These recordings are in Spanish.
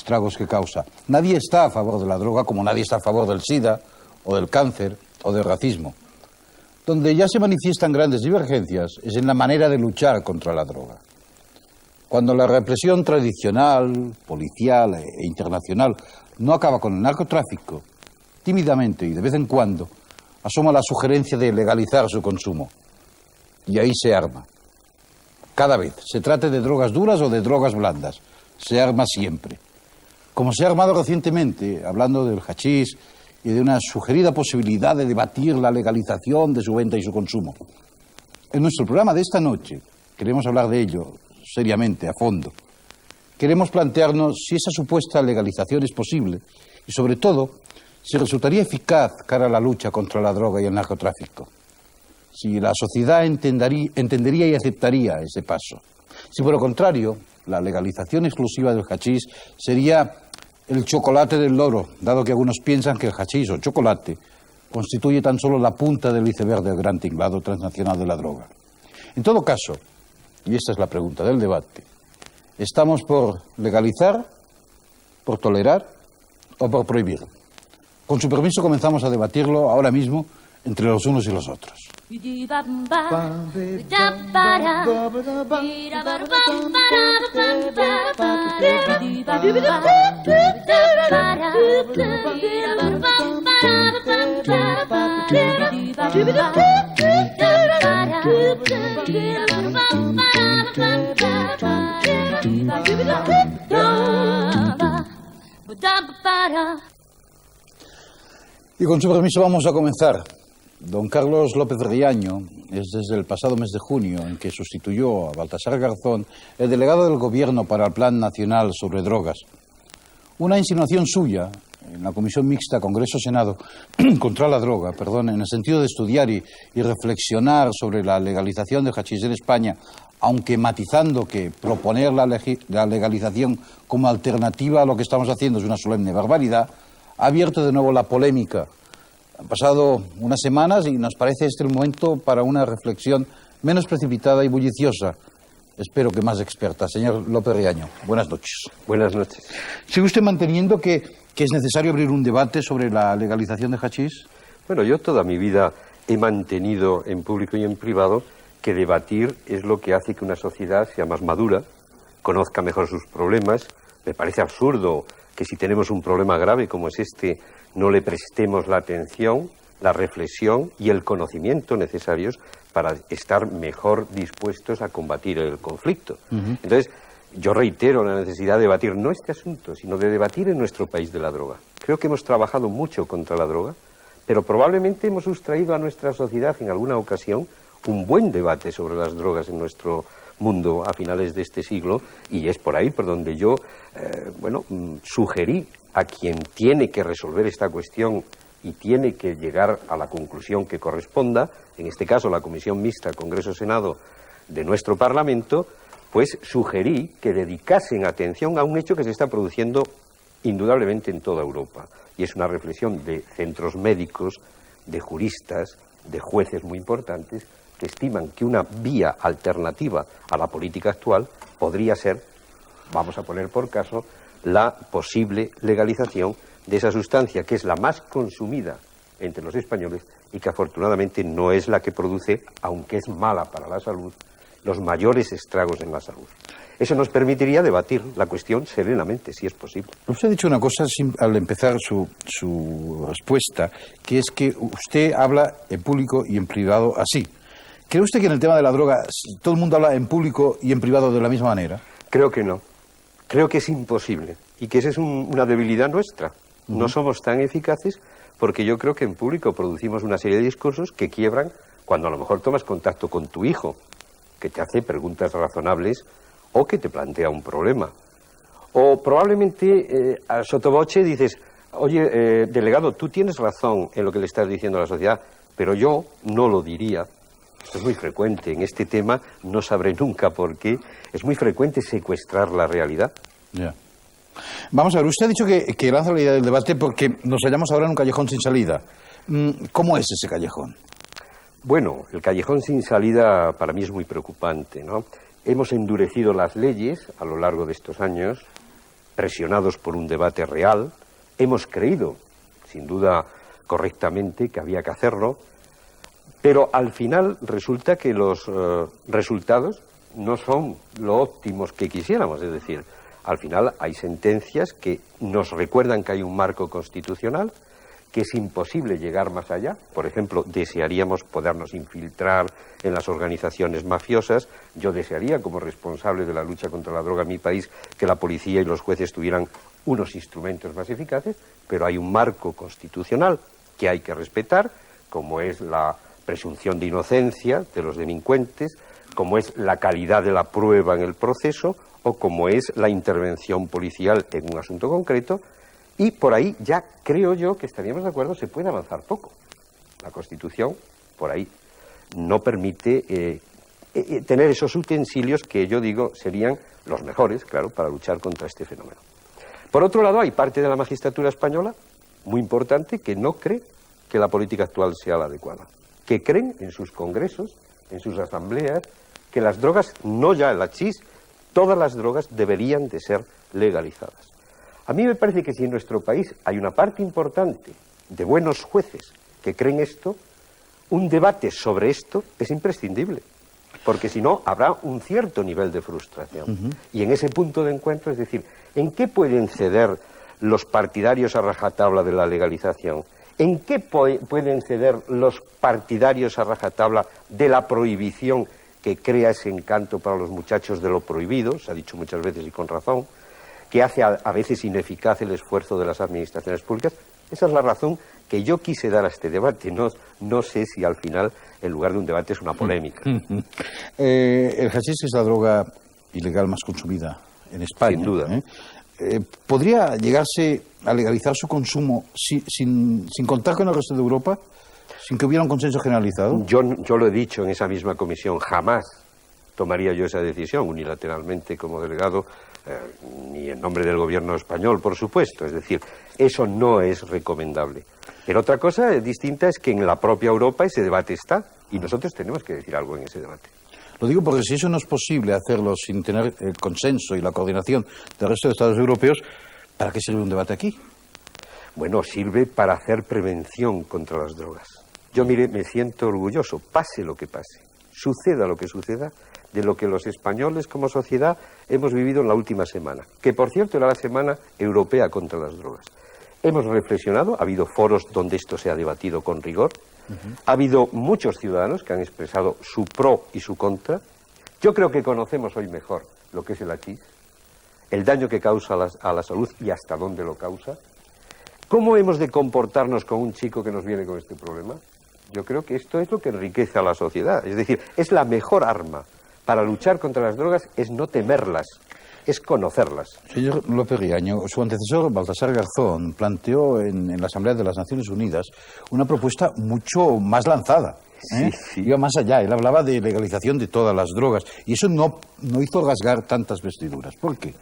estragos que causa. Nadie está a favor de la droga como nadie está a favor del SIDA o del cáncer o del racismo. Donde ya se manifiestan grandes divergencias es en la manera de luchar contra la droga. Cuando la represión tradicional, policial e internacional no acaba con el narcotráfico, tímidamente y de vez en cuando asoma la sugerencia de legalizar su consumo. Y ahí se arma. Cada vez, se trate de drogas duras o de drogas blandas, se arma siempre. Como se ha armado recientemente, hablando del hachís y de una sugerida posibilidad de debatir la legalización de su venta y su consumo. En nuestro programa de esta noche queremos hablar de ello seriamente, a fondo. Queremos plantearnos si esa supuesta legalización es posible y, sobre todo, si resultaría eficaz cara a la lucha contra la droga y el narcotráfico. Si la sociedad entendería y aceptaría ese paso. Si, por el contrario, la legalización exclusiva del hachís sería el chocolate del loro, dado que algunos piensan que el hachís o chocolate constituye tan solo la punta del iceberg del gran tinglado transnacional de la droga. En todo caso, y esta es la pregunta del debate, ¿estamos por legalizar, por tolerar o por prohibir? Con su permiso comenzamos a debatirlo ahora mismo entre los unos y los otros. Y con su permiso vamos a comenzar. Don Carlos López Riaño es desde el pasado mes de junio, en que sustituyó a Baltasar Garzón, el delegado del Gobierno para el Plan Nacional sobre Drogas. Una insinuación suya en la Comisión Mixta Congreso-Senado contra la droga, en el sentido de estudiar y reflexionar sobre la legalización del hachís en España, aunque matizando que proponer la legalización como alternativa a lo que estamos haciendo es una solemne barbaridad, ha abierto de nuevo la polémica. Han pasado unas semanas y nos parece este el momento para una reflexión menos precipitada y bulliciosa. Espero que más experta. Señor López Riaño, buenas noches. Buenas noches. ¿Sigue usted manteniendo que es necesario abrir un debate sobre la legalización de hachís? Bueno, yo toda mi vida he mantenido en público y en privado que debatir es lo que hace que una sociedad sea más madura, conozca mejor sus problemas. Me parece absurdo que si tenemos un problema grave como es este, no le prestemos la atención, la reflexión y el conocimiento necesarios para estar mejor dispuestos a combatir el conflicto. Entonces, yo reitero la necesidad de debatir no este asunto, sino de debatir en nuestro país de la droga. Creo que hemos trabajado mucho contra la droga, pero probablemente hemos sustraído a nuestra sociedad en alguna ocasión un buen debate sobre las drogas en nuestro mundo a finales de este siglo, y es por ahí por donde yo sugerí a quien tiene que resolver esta cuestión y tiene que llegar a la conclusión que corresponda, en este caso la Comisión Mixta Congreso-Senado de nuestro Parlamento, pues sugerí que dedicasen atención a un hecho que se está produciendo indudablemente en toda Europa, y es una reflexión de centros médicos, de juristas, de jueces muy importantes, que estiman que una vía alternativa a la política actual podría ser, vamos a poner por caso, la posible legalización de esa sustancia que es la más consumida entre los españoles y que afortunadamente no es la que produce, aunque es mala para la salud, los mayores estragos en la salud. Eso nos permitiría debatir la cuestión serenamente, si es posible. Usted ha dicho una cosa al empezar su respuesta, que es que usted habla en público y en privado así. ¿Cree usted que en el tema de la droga todo el mundo habla en público y en privado de la misma manera? Creo que no. Creo que es imposible y que esa es una debilidad nuestra. No somos tan eficaces porque yo creo que en público producimos una serie de discursos que quiebran cuando a lo mejor tomas contacto con tu hijo, que te hace preguntas razonables o que te plantea un problema. O probablemente a sotoboche dices, oye, delegado, tú tienes razón en lo que le estás diciendo a la sociedad, pero yo no lo diría. Esto es muy frecuente. En este tema no sabré nunca por qué. Es muy frecuente secuestrar la realidad. Ya. Vamos a ver, usted ha dicho que lanza la idea del debate porque nos hallamos ahora en un callejón sin salida. ¿Cómo es ese callejón? Bueno, el callejón sin salida para mí es muy preocupante, ¿no? Hemos endurecido las leyes a lo largo de estos años, presionados por un debate real, hemos creído, sin duda correctamente, que había que hacerlo, pero al final resulta que los resultados no son lo óptimos que quisiéramos, es decir, al final hay sentencias que nos recuerdan que hay un marco constitucional, que es imposible llegar más allá. Por ejemplo, desearíamos podernos infiltrar en las organizaciones mafiosas. Yo desearía, como responsable de la lucha contra la droga en mi país, que la policía y los jueces tuvieran unos instrumentos más eficaces, pero hay un marco constitucional que hay que respetar, como es la presunción de inocencia de los delincuentes, como es la calidad de la prueba en el proceso o como es la intervención policial en un asunto concreto, y por ahí ya creo yo que estaríamos de acuerdo, se puede avanzar poco. La Constitución, por ahí, no permite tener esos utensilios que yo digo serían los mejores, claro, para luchar contra este fenómeno. Por otro lado, hay parte de la magistratura española, muy importante, que no cree que la política actual sea la adecuada, que creen en sus congresos, en sus asambleas, que las drogas, no ya el hachís, todas las drogas deberían de ser legalizadas. A mí me parece que si en nuestro país hay una parte importante de buenos jueces que creen esto, un debate sobre esto es imprescindible, porque si no habrá un cierto nivel de frustración. Y en ese punto de encuentro, es decir, ¿en qué pueden ceder los partidarios a rajatabla de la legalización? ¿En qué pueden ceder los partidarios a rajatabla de la prohibición que crea ese encanto para los muchachos de lo prohibido, se ha dicho muchas veces y con razón, que hace a veces ineficaz el esfuerzo de las administraciones públicas? Esa es la razón que yo quise dar a este debate. No sé si al final, en lugar de un debate, es una polémica. El hachís es la droga ilegal más consumida en España. Sin duda. ¿Podría llegarse a legalizar su consumo sin contar con el resto de Europa? ¿Sin que hubiera un consenso generalizado? Yo lo he dicho en esa misma comisión, jamás tomaría yo esa decisión unilateralmente como delegado, ni en nombre del gobierno español, por supuesto. Es decir, eso no es recomendable. Pero otra cosa distinta es que en la propia Europa ese debate está y nosotros tenemos que decir algo en ese debate. Lo digo porque si eso no es posible hacerlo sin tener el consenso y la coordinación del resto de Estados europeos, ¿para qué sirve un debate aquí? Bueno, sirve para hacer prevención contra las drogas. Yo, mire, me siento orgulloso, pase lo que pase, suceda lo que suceda, de lo que los españoles como sociedad hemos vivido en la última semana, que por cierto era la Semana Europea contra las Drogas. Hemos reflexionado, ha habido foros donde esto se ha debatido con rigor, ha habido muchos ciudadanos que han expresado su pro y su contra. Yo creo que conocemos hoy mejor lo que es el hachís, el daño que causa a la salud y hasta dónde lo causa. ¿Cómo hemos de comportarnos con un chico que nos viene con este problema? Yo creo que esto es lo que enriquece a la sociedad. Es decir, es la mejor arma para luchar contra las drogas, es no temerlas, es conocerlas. Señor López Riaño, su antecesor Baltasar Garzón planteó en la Asamblea de las Naciones Unidas una propuesta mucho más lanzada. Sí. Iba más allá, él hablaba de legalización de todas las drogas y eso no hizo rasgar tantas vestiduras. ¿Por qué?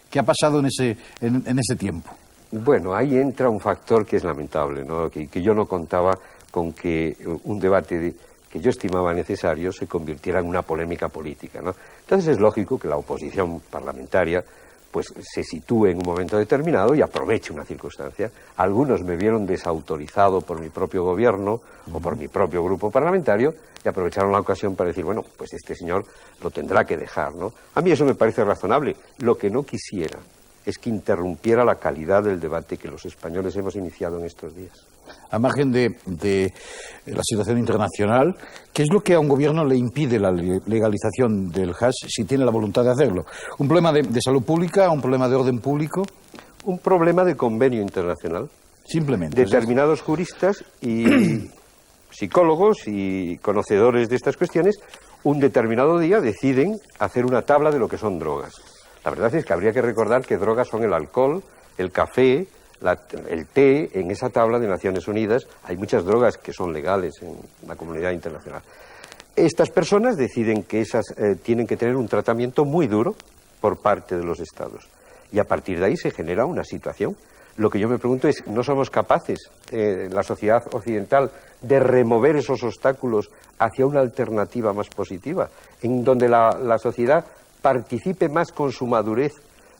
¿Qué ha pasado en ese tiempo? Bueno, ahí entra un factor que es lamentable, ¿no? Que yo no contaba con que un debate que yo estimaba necesario se convirtiera en una polémica política, ¿no? Entonces es lógico que la oposición parlamentaria pues se sitúe en un momento determinado y aproveche una circunstancia. Algunos me vieron desautorizado por mi propio gobierno o por mi propio grupo parlamentario y aprovecharon la ocasión para decir, bueno, pues este señor lo tendrá que dejar, ¿no? A mí eso me parece razonable. Lo que no quisiera es que interrumpiera la calidad del debate que los españoles hemos iniciado en estos días. A margen de la situación internacional, ¿qué es lo que a un gobierno le impide la legalización del hash si tiene la voluntad de hacerlo? ¿Un problema de salud pública? ¿Un problema de orden público? Un problema de convenio internacional. Simplemente. Determinados juristas y psicólogos y conocedores de estas cuestiones, un determinado día deciden hacer una tabla de lo que son drogas. La verdad es que habría que recordar que drogas son el alcohol, el café, el té. En esa tabla de Naciones Unidas hay muchas drogas que son legales en la comunidad internacional. Estas personas deciden que esas tienen que tener un tratamiento muy duro por parte de los Estados. Y a partir de ahí se genera una situación. Lo que yo me pregunto es, ¿no somos capaces, la sociedad occidental, de remover esos obstáculos hacia una alternativa más positiva, en donde la sociedad participe más con su madurez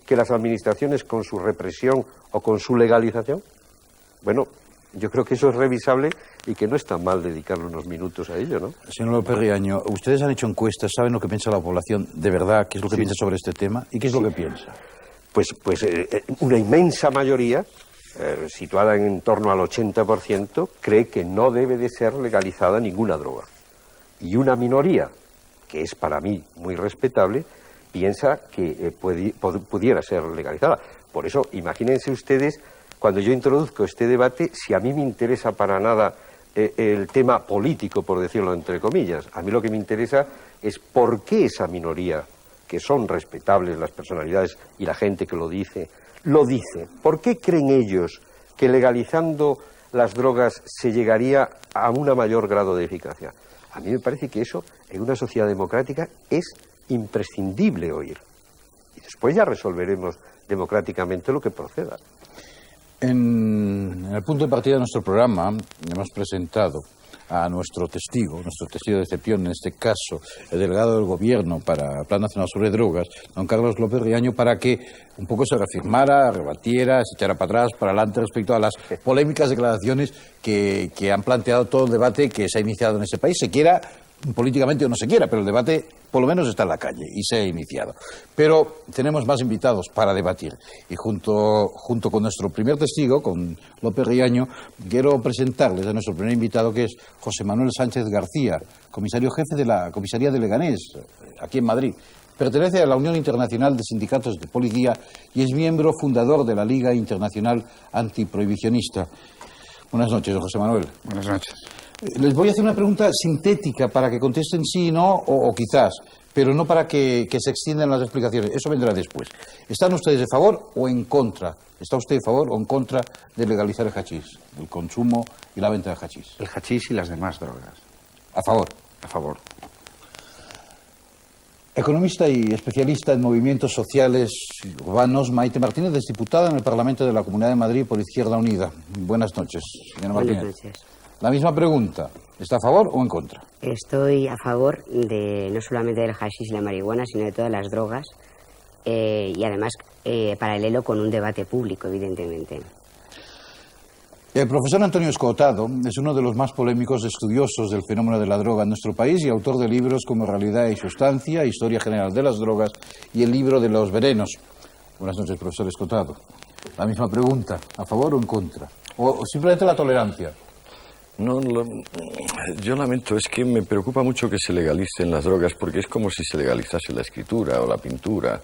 que las administraciones con su represión o con su legalización? Bueno, yo creo que eso es revisable y que no está mal dedicarle unos minutos a ello, ¿no? Señor López Riaño, ustedes han hecho encuestas, ¿saben lo que piensa la población de verdad? ¿Qué es lo que piensa sobre este tema? ¿Y qué es lo que piensa? Pues una inmensa mayoría, situada en torno al 80%, cree que no debe de ser legalizada ninguna droga. Y una minoría, que es para mí muy respetable, piensa que pudiera ser legalizada. Por eso, imagínense ustedes, cuando yo introduzco este debate, si a mí me interesa para nada el tema político, por decirlo entre comillas. A mí lo que me interesa es por qué esa minoría, que son respetables las personalidades y la gente que lo dice. ¿Por qué creen ellos que legalizando las drogas se llegaría a un mayor grado de eficacia? A mí me parece que eso, en una sociedad democrática, es imprescindible oír. Y después ya resolveremos democráticamente lo que proceda. En el punto de partida de nuestro programa hemos presentado a nuestro testigo de excepción, en este caso, el delegado del Gobierno para el Plan Nacional sobre Drogas, don Carlos López Riaño, para que un poco se reafirmara, rebatiera, se echara para atrás, para adelante respecto a las polémicas declaraciones que han planteado todo el debate que se ha iniciado en este país, se quiera políticamente o no se quiera, pero el debate por lo menos está en la calle y se ha iniciado. Pero tenemos más invitados para debatir y junto con nuestro primer testigo, con López Riaño, quiero presentarles a nuestro primer invitado, que es José Manuel Sánchez García, comisario jefe de la comisaría de Leganés, aquí en Madrid. Pertenece a la Unión Internacional de Sindicatos de Policía y es miembro fundador de la Liga Internacional Antiprohibicionista. Buenas noches, José Manuel. Buenas noches. Les voy a hacer una pregunta sintética para que contesten sí, no o quizás, pero no para que se extiendan las explicaciones. Eso vendrá después. ¿Están ustedes a favor o en contra? ¿Está usted a favor o en contra de legalizar el hachís, el consumo y la venta de hachís? El hachís y las demás drogas. A favor. A favor. Economista y especialista en movimientos sociales urbanos, Maite Martínez es diputada en el Parlamento de la Comunidad de Madrid por Izquierda Unida. Buenas noches, señora Martínez. Buenas noches. La misma pregunta. ¿Está a favor o en contra? Estoy a favor de no solamente del hashish y la marihuana, sino de todas las drogas y además paralelo con un debate público, evidentemente. El profesor Antonio Escotado es uno de los más polémicos estudiosos del fenómeno de la droga en nuestro país y autor de libros como Realidad y Sustancia, Historia General de las Drogas y el libro de los venenos. Buenas noches, profesor Escotado. La misma pregunta, ¿a favor o en contra? ¿O simplemente la tolerancia? No, yo lamento, es que me preocupa mucho que se legalicen las drogas porque es como si se legalizase la escritura o la pintura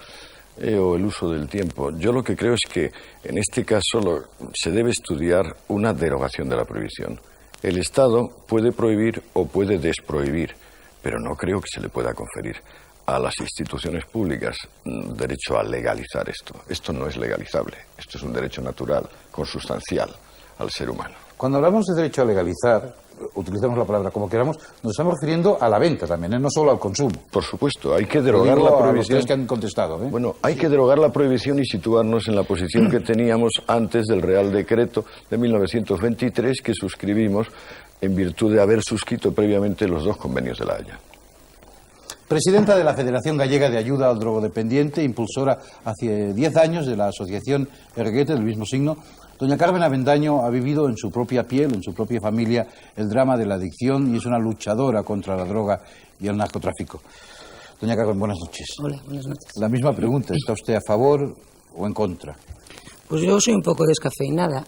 o el uso del tiempo. Yo lo que creo es que en este caso se debe estudiar una derogación de la prohibición. El Estado puede prohibir o puede desprohibir, pero no creo que se le pueda conferir a las instituciones públicas derecho a legalizar esto. Esto no es legalizable, esto es un derecho natural, consustancial al ser humano. Cuando hablamos de derecho a legalizar, utilizamos la palabra como queramos, nos estamos refiriendo a la venta también, no solo al consumo. Por supuesto, hay que derogar la prohibición. A los que han contestado, ¿eh? Bueno, hay que derogar la prohibición y situarnos en la posición que teníamos antes del Real Decreto de 1923 que suscribimos en virtud de haber suscrito previamente los dos convenios de La Haya. Presidenta de la Federación Gallega de Ayuda al Drogodependiente, impulsora hace 10 años de la asociación Erguete, del mismo signo, doña Carmen Avendaño ha vivido en su propia piel, en su propia familia, el drama de la adicción y es una luchadora contra la droga y el narcotráfico. Doña Carmen, buenas noches. Hola, buenas noches. La misma pregunta, ¿está usted a favor o en contra? Pues yo soy un poco descafeinada.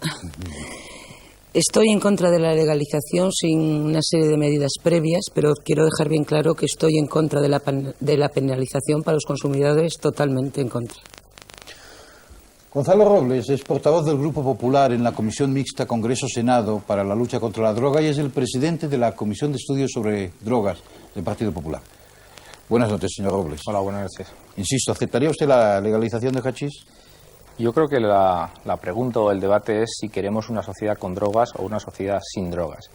Estoy en contra de la legalización sin una serie de medidas previas, pero quiero dejar bien claro que estoy en contra de la penalización para los consumidores, totalmente en contra. Gonzalo Robles es portavoz del Grupo Popular en la Comisión Mixta Congreso-Senado para la lucha contra la droga y es el presidente de la Comisión de Estudios sobre Drogas del Partido Popular. Buenas noches, señor Robles. Hola, buenas noches. Insisto, ¿aceptaría usted la legalización de hachís? Yo creo que la pregunta o el debate es si queremos una sociedad con drogas o una sociedad sin drogas.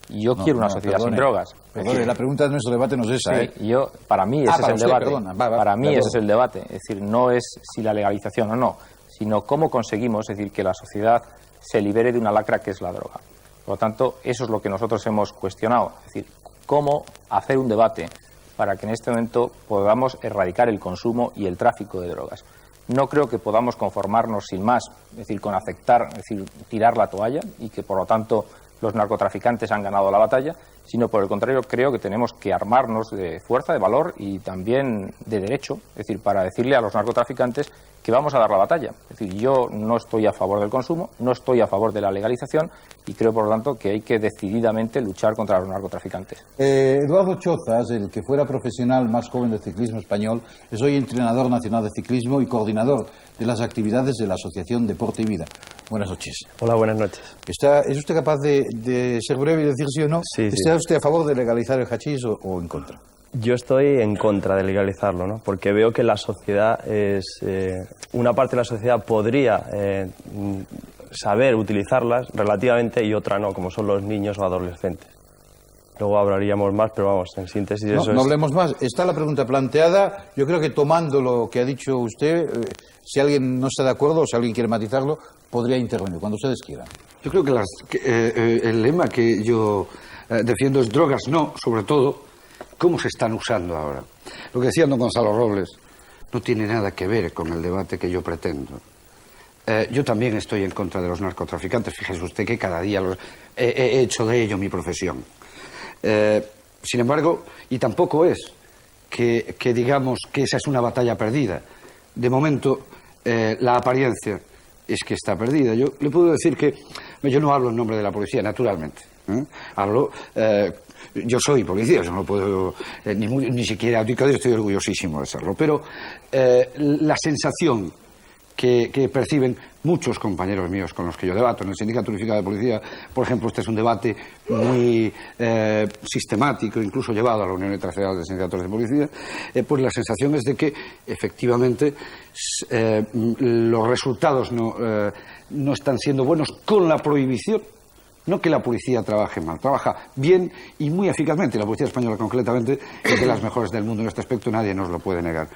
Yo quiero una sociedad sin drogas. Perdone, la pregunta de nuestro debate no es esa, sí, para mí ese es el debate. Para mí ese es el debate. Es decir, no es si la legalización o no, sino cómo conseguimos, es decir, que la sociedad se libere de una lacra que es la droga. Por lo tanto, eso es lo que nosotros hemos cuestionado. Es decir, cómo hacer un debate para que en este momento podamos erradicar el consumo y el tráfico de drogas. No creo que podamos conformarnos sin más, es decir, con aceptar, es decir, tirar la toalla y que por lo tanto los narcotraficantes han ganado la batalla, sino por el contrario creo que tenemos que armarnos de fuerza, de valor y también de derecho, es decir, para decirle a los narcotraficantes que vamos a dar la batalla. Es decir, yo no estoy a favor del consumo, no estoy a favor de la legalización y creo, por lo tanto, que hay que decididamente luchar contra los narcotraficantes. Eduardo Chozas, el que fuera profesional más joven del ciclismo español, es hoy entrenador nacional de ciclismo y coordinador de las actividades de la Asociación Deporte y Vida. Buenas noches. Hola, buenas noches. ¿Es usted capaz de ser breve y decir sí o no? Sí, ¿Está usted a favor de legalizar el hachís o en contra? Yo estoy en contra de legalizarlo, ¿no? Porque veo que la sociedad una parte de la sociedad podría saber utilizarlas relativamente y otra no, como son los niños o adolescentes. Luego hablaríamos más, pero vamos, en síntesis eso no hablemos más. Está la pregunta planteada. Yo creo que tomando lo que ha dicho usted, si alguien no está de acuerdo o si alguien quiere matizarlo, podría intervenir, cuando ustedes quieran. Yo creo que el lema que yo defiendo es drogas no, sobre todo, cómo se están usando ahora. Lo que decía don Gonzalo Robles no tiene nada que ver con el debate que yo pretendo. Yo también estoy en contra de los narcotraficantes. Fíjese usted que cada día he hecho de ello mi profesión. Sin embargo, y tampoco es que digamos que esa es una batalla perdida. De momento, la apariencia es que está perdida. Yo le puedo decir que yo no hablo en nombre de la policía, naturalmente. Hablo... yo soy policía, yo no puedo ni siquiera abdicar, estoy orgullosísimo de serlo, pero la sensación que perciben muchos compañeros míos con los que yo debato en el Sindicato Unificado de Policía, por ejemplo, este es un debate muy sistemático, incluso llevado a la Unión Internacional de Sindicatos de Policía, pues la sensación es de que efectivamente los resultados no están siendo buenos con la prohibición. No que la policía trabaje mal, trabaja bien y muy eficazmente. La policía española, concretamente, es de las mejores del mundo en este aspecto, nadie nos lo puede negar.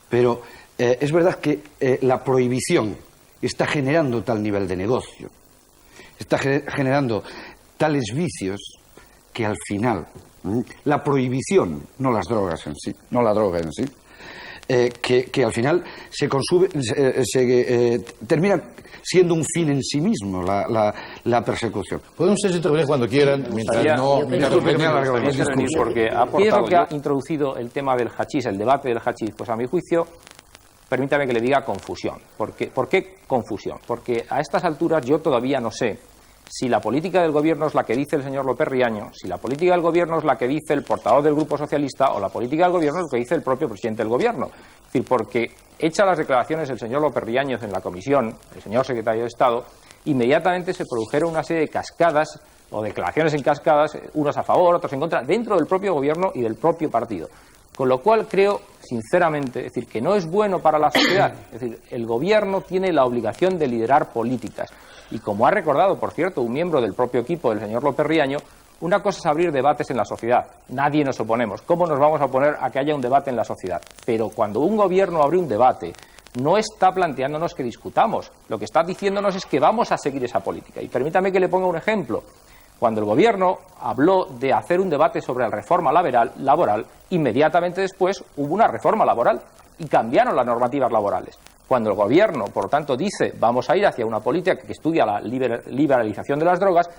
Pero es verdad que la prohibición está generando tal nivel de negocio, está generando tales vicios que al final la prohibición, no las drogas en sí, no la droga en sí, que al final se consume, termina siendo un fin en sí mismo la persecución. Pueden ustedes intervenir cuando quieran, mientras no... Porque ¿qué es lo que ha introducido el tema del hachís, el debate del hachís? Pues a mi juicio, permítame que le diga confusión. ¿Por qué confusión? Porque a estas alturas yo todavía no sé si la política del gobierno es la que dice el señor López Riaño, si la política del gobierno es la que dice el portavoz del Grupo Socialista o la política del gobierno es lo que dice el propio presidente del gobierno. Es decir, porque hechas las declaraciones el señor López Riaño en la comisión, el señor secretario de Estado, inmediatamente se produjeron una serie de cascadas o declaraciones en cascadas, unos a favor, otros en contra, dentro del propio gobierno y del propio partido. Con lo cual creo, sinceramente, es decir, que no es bueno para la sociedad. Es decir, el gobierno tiene la obligación de liderar políticas. Y como ha recordado, por cierto, un miembro del propio equipo del señor López Riaño, una cosa es abrir debates en la sociedad. Nadie nos oponemos. ¿Cómo nos vamos a oponer a que haya un debate en la sociedad? Pero cuando un gobierno abre un debate, no está planteándonos que discutamos. Lo que está diciéndonos es que vamos a seguir esa política. Y permítame que le ponga un ejemplo. Cuando el gobierno habló de hacer un debate sobre la reforma laboral, inmediatamente después hubo una reforma laboral y cambiaron las normativas laborales. Cuando el gobierno, por lo tanto, dice vamos a ir hacia una política que estudia la liberalización de las drogas,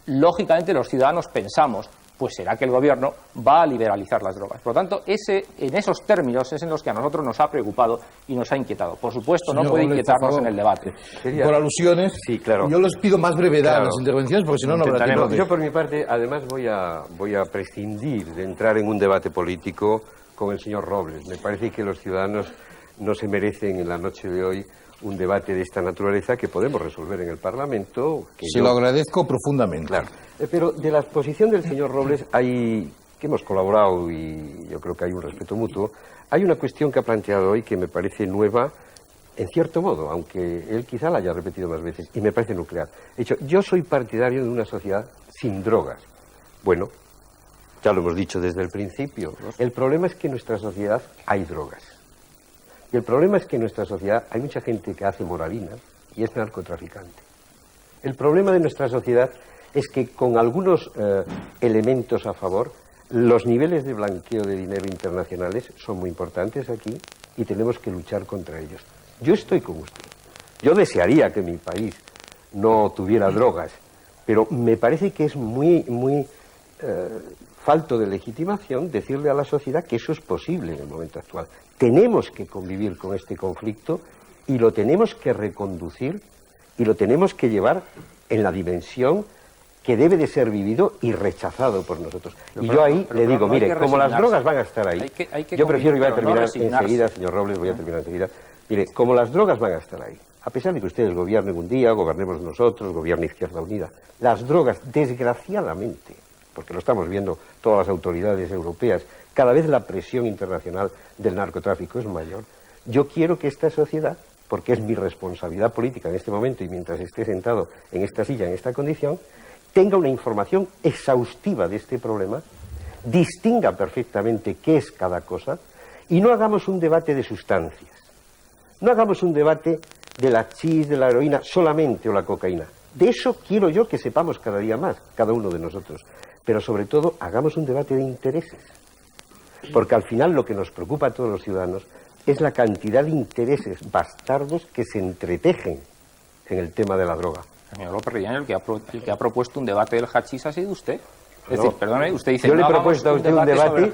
lógicamente los ciudadanos pensamos, pues será que el gobierno va a liberalizar las drogas. Por lo tanto, en esos términos es en los que a nosotros nos ha preocupado y nos ha inquietado. Por supuesto, no puede inquietarnos en el debate. Por alusiones, sí, claro. Yo les pido más brevedad en las intervenciones porque si no, no habrá tiempo. Yo, por mi parte, además voy a prescindir de entrar en un debate político con el señor Robles. Me parece que los ciudadanos no se merecen en la noche de hoy un debate de esta naturaleza que podemos resolver en el Parlamento. Se lo agradezco profundamente. Claro. Pero de la exposición del señor Robles, que hemos colaborado y yo creo que hay un respeto mutuo, hay una cuestión que ha planteado hoy que me parece nueva, en cierto modo, aunque él quizá la haya repetido más veces, y me parece nuclear. He dicho, yo soy partidario de una sociedad sin drogas. Bueno, ya lo hemos dicho desde el principio. El problema es que en nuestra sociedad hay drogas. Y el problema es que en nuestra sociedad hay mucha gente que hace moralina y es narcotraficante. El problema de nuestra sociedad es que con algunos elementos a favor, los niveles de blanqueo de dinero internacionales son muy importantes aquí y tenemos que luchar contra ellos. Yo estoy con usted. Yo desearía que mi país no tuviera drogas, pero me parece que es muy falto de legitimación decirle a la sociedad que eso es posible en el momento actual. Tenemos que convivir con este conflicto y lo tenemos que reconducir y lo tenemos que llevar en la dimensión que debe de ser vivido y rechazado por nosotros. Y yo ahí le digo, mire, como las drogas van a estar ahí, yo prefiero, y voy a terminar enseguida, señor Robles, voy a terminar enseguida, mire, como las drogas van a estar ahí, a pesar de que ustedes gobiernen un día, gobernemos nosotros, gobierne Izquierda Unida, las drogas, desgraciadamente, porque lo estamos viendo todas las autoridades europeas, cada vez la presión internacional del narcotráfico es mayor. Yo quiero que esta sociedad, porque es mi responsabilidad política en este momento y mientras esté sentado en esta silla, en esta condición, tenga una información exhaustiva de este problema, distinga perfectamente qué es cada cosa y no hagamos un debate de sustancias. No hagamos un debate del hachís, de la heroína solamente o la cocaína. De eso quiero yo que sepamos cada día más, cada uno de nosotros. Pero sobre todo hagamos un debate de intereses. Porque al final lo que nos preocupa a todos los ciudadanos es la cantidad de intereses bastardos que se entretejen en el tema de la droga. Señor López Riaño, el que ha propuesto un debate del hachís ha sido usted. Es decir, perdone, usted dice... Yo le he propuesto a usted un debate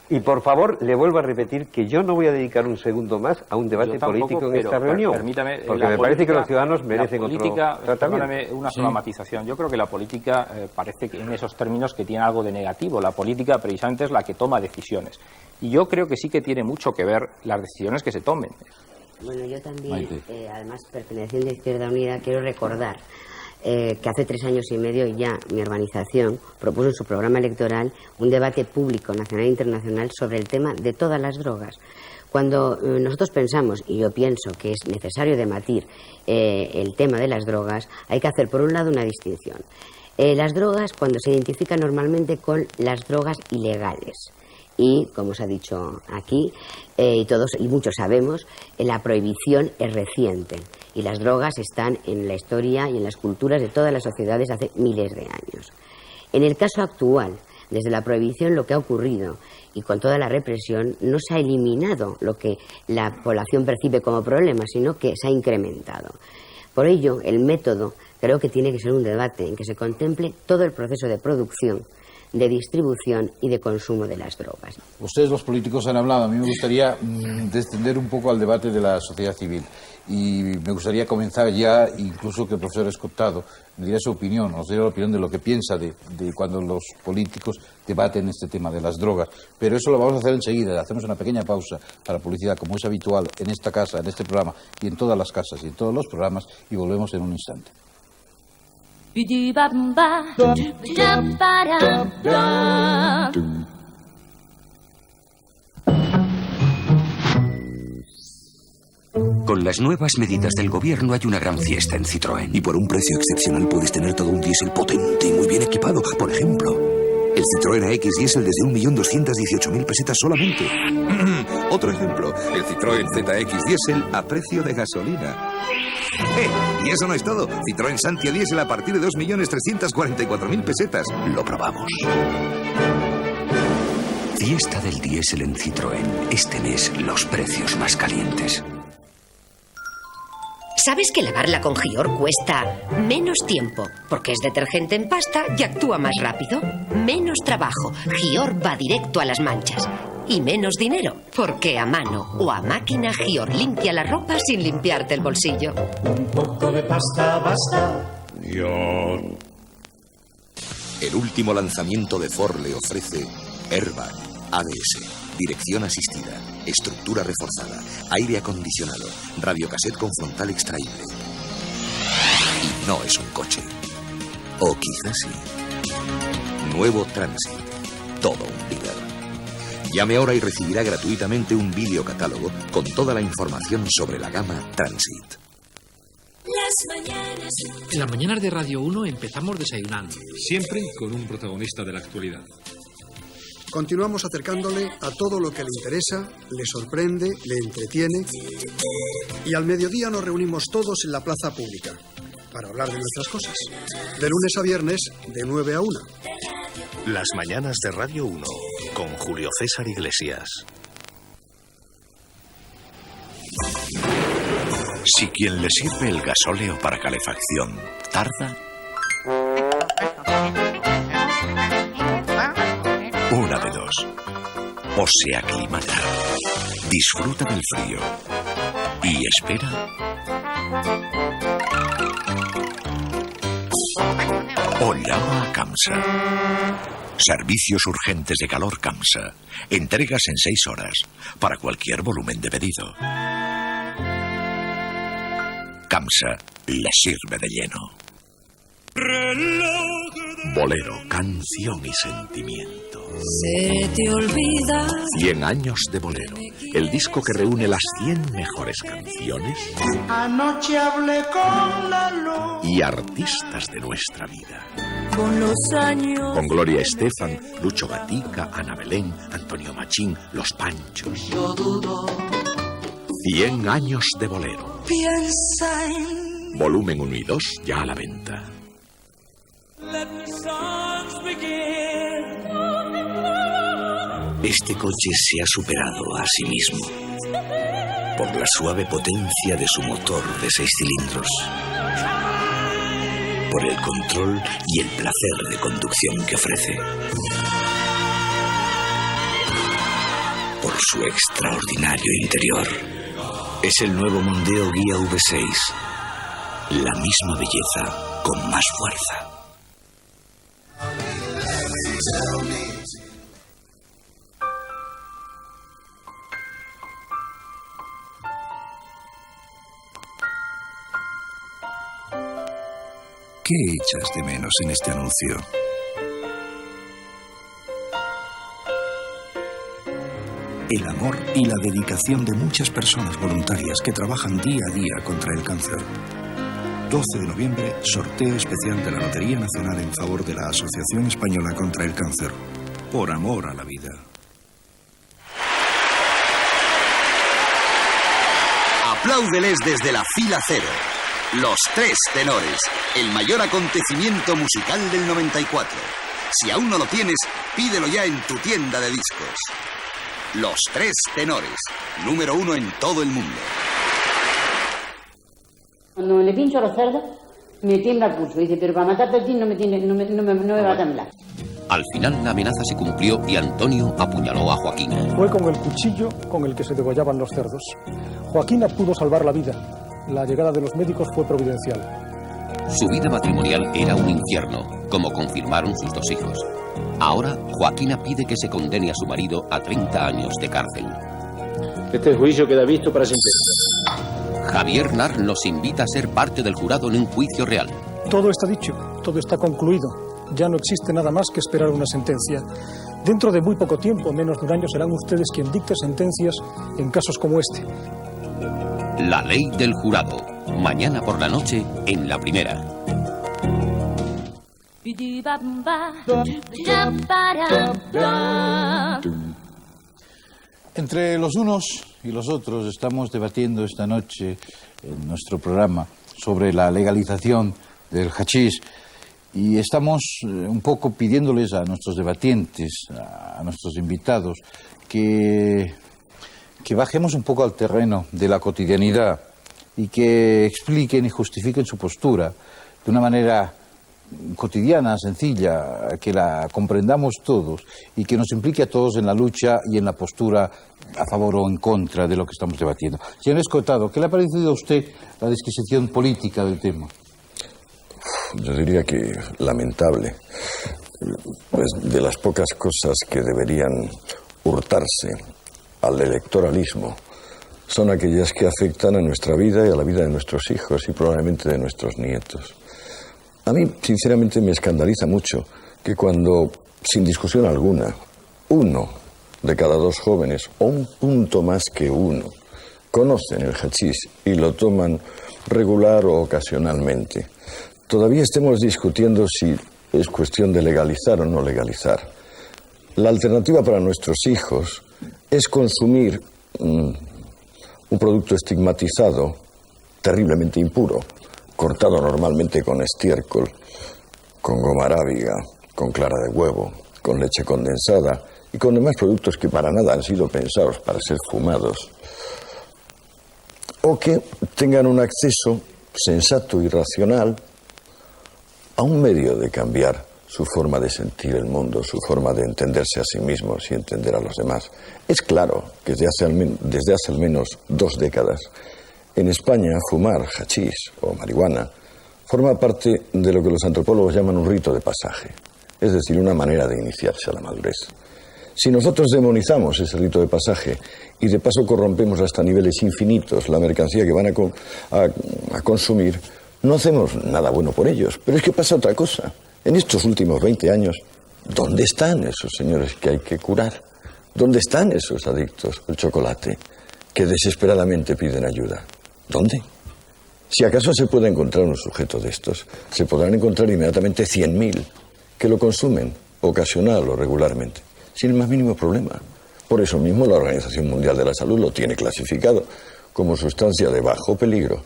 y por favor le vuelvo a repetir que yo no voy a dedicar un segundo más a un debate político en esta reunión. Permítame, porque me parece que los ciudadanos merecen otro tratamiento. Perdóname, una sola matización. Yo creo que la política parece que en esos términos que tiene algo de negativo. La política precisamente es la que toma decisiones. Y yo creo que sí que tiene mucho que ver las decisiones que se tomen. Bueno, yo también, además perteneciendo a Izquierda Unida, quiero recordar que hace 3 años y medio ya mi organización propuso en su programa electoral un debate público nacional e internacional sobre el tema de todas las drogas. Cuando nosotros pensamos, y yo pienso que es necesario debatir el tema de las drogas, hay que hacer por un lado una distinción. Las drogas cuando se identifican normalmente con las drogas ilegales. Y, como se ha dicho aquí, y muchos sabemos, la prohibición es reciente. Y las drogas están en la historia y en las culturas de todas las sociedades hace miles de años. En el caso actual, desde la prohibición lo que ha ocurrido, y con toda la represión, no se ha eliminado lo que la población percibe como problema, sino que se ha incrementado. Por ello, el método creo que tiene que ser un debate en que se contemple todo el proceso de producción, de distribución y de consumo de las drogas. Ustedes los políticos han hablado, a mí me gustaría descender un poco al debate de la sociedad civil y me gustaría comenzar ya, incluso que el profesor Escotado me diera su opinión, nos diera la opinión de lo que piensa de cuando los políticos debaten este tema de las drogas, pero eso lo vamos a hacer enseguida, hacemos una pequeña pausa para publicidad como es habitual en esta casa, en este programa y en todas las casas y en todos los programas y volvemos en un instante. Con las nuevas medidas del gobierno hay una gran fiesta en Citroën. Y por un precio excepcional puedes tener todo un diésel potente y muy bien equipado. Por ejemplo, el Citroën AX Diesel desde 1.218.000 pesetas solamente. Otro ejemplo, el Citroën ZX Diesel a precio de gasolina. Y eso no es todo. Citroën Santia Diesel a partir de 2.344.000 pesetas. Lo probamos. Fiesta del diésel en Citroën. Este mes los precios más calientes. ¿Sabes que lavarla con Gior cuesta menos tiempo? Porque es detergente en pasta y actúa más rápido. Menos trabajo. Gior va directo a las manchas. Y menos dinero. Porque a mano o a máquina Gior limpia la ropa sin limpiarte el bolsillo. Un poco de pasta basta. Gior. El último lanzamiento de Ford le ofrece Airbag, ABS, dirección asistida, estructura reforzada, aire acondicionado, radiocassette con frontal extraíble. Y no es un coche. O quizás sí. Nuevo Transit. Todo un líder. Llame ahora y recibirá gratuitamente un videocatálogo con toda la información sobre la gama Transit. En las mañanas de Radio 1 empezamos desayunando. Siempre con un protagonista de la actualidad. Continuamos acercándole a todo lo que le interesa, le sorprende, le entretiene. Y al mediodía nos reunimos todos en la plaza pública para hablar de nuestras cosas. De lunes a viernes, de 9 a 1. Las mañanas de Radio 1, con Julio César Iglesias. Si quien le sirve el gasóleo para calefacción tarda, una de dos: o se aclimata, disfruta del frío y espera, o llama a Camsa. Servicios urgentes de calor Camsa. Entregas en 6 horas para cualquier volumen de pedido. Camsa le sirve de lleno. Bolero, canción y sentimiento. Se te olvida. 100 años de Bolero, el disco que reúne las 100 mejores canciones. Anoche hablé con la luz. Y artistas de nuestra vida. Con los años. Con Gloria Estefan, Lucho Gatica, Ana Belén, Antonio Machín, Los Panchos. Yo dudo. 100 años de Bolero. Piensa en. Volumen 1 y 2 ya a la venta. Este coche se ha superado a sí mismo por la suave potencia de su motor de 6 cilindros, por el control y el placer de conducción que ofrece, por su extraordinario interior. Es el nuevo Mondeo Guía V6, la misma belleza con más fuerza. ¿Qué echas de menos en este anuncio? El amor y la dedicación de muchas personas voluntarias que trabajan día a día contra el cáncer. 12 de noviembre, sorteo especial de la Lotería Nacional en favor de la Asociación Española contra el Cáncer. Por amor a la vida. Apláudeles desde la fila cero. Los Tres Tenores, el mayor acontecimiento musical del 94. Si aún no lo tienes, pídelo ya en tu tienda de discos. Los Tres Tenores, número 1 en todo el mundo. Cuando le pincho a los cerdos, me tiembla el pulso. Dice, pero para matarte a ti no me va a temblar. Al final la amenaza se cumplió y Antonio apuñaló a Joaquina. Fue con el cuchillo con el que se degollaban los cerdos. Joaquina pudo salvar la vida. La llegada de los médicos fue providencial. Su vida matrimonial era un infierno, como confirmaron sus 2 hijos. Ahora, Joaquina pide que se condene a su marido a 30 años de cárcel. Este juicio queda visto para sentencia. Javier Nar nos invita a ser parte del jurado en un juicio real. Todo está dicho, todo está concluido. Ya no existe nada más que esperar una sentencia. Dentro de muy poco tiempo, menos de un año, serán ustedes quien dicte sentencias en casos como este. La ley del jurado. Mañana por la noche en La Primera. Entre los unos y los otros estamos debatiendo esta noche en nuestro programa sobre la legalización del hachís y estamos un poco pidiéndoles a nuestros debatientes, a nuestros invitados, que bajemos un poco al terreno de la cotidianidad y que expliquen y justifiquen su postura de una manera cotidiana, sencilla, que la comprendamos todos y que nos implique a todos en la lucha y en la postura a favor o en contra de lo que estamos debatiendo. Señor Escotado, ¿qué le ha parecido a usted la disquisición política del tema? Yo diría que lamentable. Pues de las pocas cosas que deberían hurtarse al electoralismo son aquellas que afectan a nuestra vida y a la vida de nuestros hijos y probablemente de nuestros nietos. A mí, sinceramente, me escandaliza mucho que cuando, sin discusión alguna, 1 de cada 2 jóvenes, o un punto más que 1, conocen el hachís y lo toman regular o ocasionalmente, todavía estemos discutiendo si es cuestión de legalizar o no legalizar. La alternativa para nuestros hijos es consumir un producto estigmatizado, terriblemente impuro, cortado normalmente con estiércol, con goma arábiga, con clara de huevo, con leche condensada y con demás productos que para nada han sido pensados para ser fumados. o que tengan un acceso sensato y racional a un medio de cambiar su forma de sentir el mundo, su forma de entenderse a sí mismos y entender a los demás. Es claro que desde hace al menos 2 décadas, en España fumar hachís o marihuana forma parte de lo que los antropólogos llaman un rito de pasaje, es decir, una manera de iniciarse a la madurez. Si nosotros demonizamos ese rito de pasaje y de paso corrompemos hasta niveles infinitos la mercancía que van a consumir, no hacemos nada bueno por ellos. Pero es que pasa otra cosa. En estos últimos 20 años, ¿dónde están esos señores que hay que curar? ¿Dónde están esos adictos al chocolate que desesperadamente piden ayuda? ¿Dónde? Si acaso se puede encontrar un sujeto de estos, se podrán encontrar inmediatamente 100.000 que lo consumen ocasional o regularmente, sin el más mínimo problema. Por eso mismo la Organización Mundial de la Salud lo tiene clasificado como sustancia de bajo peligro.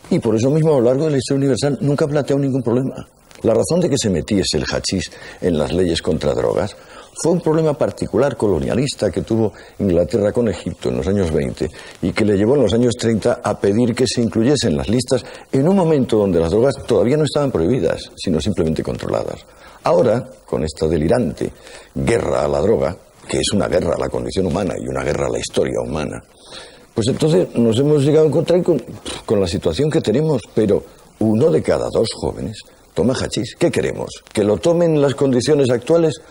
Y por eso mismo a lo largo de la historia universal nunca ha planteado ningún problema. La razón de que se metiese el hachís en las leyes contra drogas fue un problema particular colonialista que tuvo Inglaterra con Egipto en los años 20 y que le llevó en los años 30 a pedir que se incluyese en las listas en un momento donde las drogas todavía no estaban prohibidas, sino simplemente controladas. Ahora, con esta delirante guerra a la droga, que es una guerra a la condición humana y una guerra a la historia humana, pues entonces nos hemos llegado a encontrar con la situación que tenemos, pero 1 de cada 2 jóvenes toma hachís. ¿Qué queremos? ¿Que lo tomen en las condiciones actuales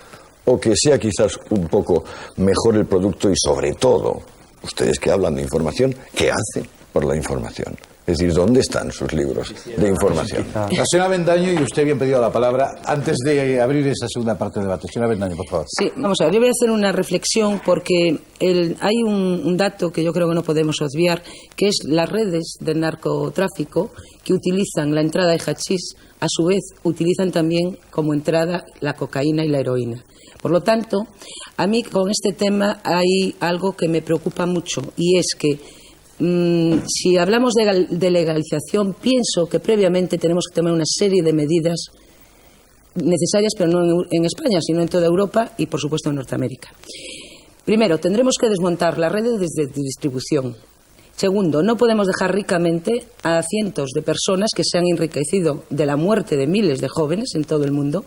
o que sea quizás un poco mejor el producto y sobre todo, ustedes que hablan de información, ¿qué hacen por la información? Es decir, ¿dónde están sus libros de información? La señora Avendaño, y usted había pedido la palabra antes de abrir esa segunda parte del debate. Señora Avendaño, por favor. Sí, vamos a ver, yo voy a hacer una reflexión porque hay un dato que yo creo que no podemos obviar, que es las redes del narcotráfico que utilizan la entrada de hachís, a su vez utilizan también como entrada la cocaína y la heroína. Por lo tanto, a mí con este tema hay algo que me preocupa mucho y es que si hablamos de legalización, pienso que previamente tenemos que tomar una serie de medidas necesarias, pero no en España, sino en toda Europa y, por supuesto, en Norteamérica. Primero, tendremos que desmontar las redes de distribución. Segundo, no podemos dejar ricamente a cientos de personas que se han enriquecido de la muerte de miles de jóvenes en todo el mundo,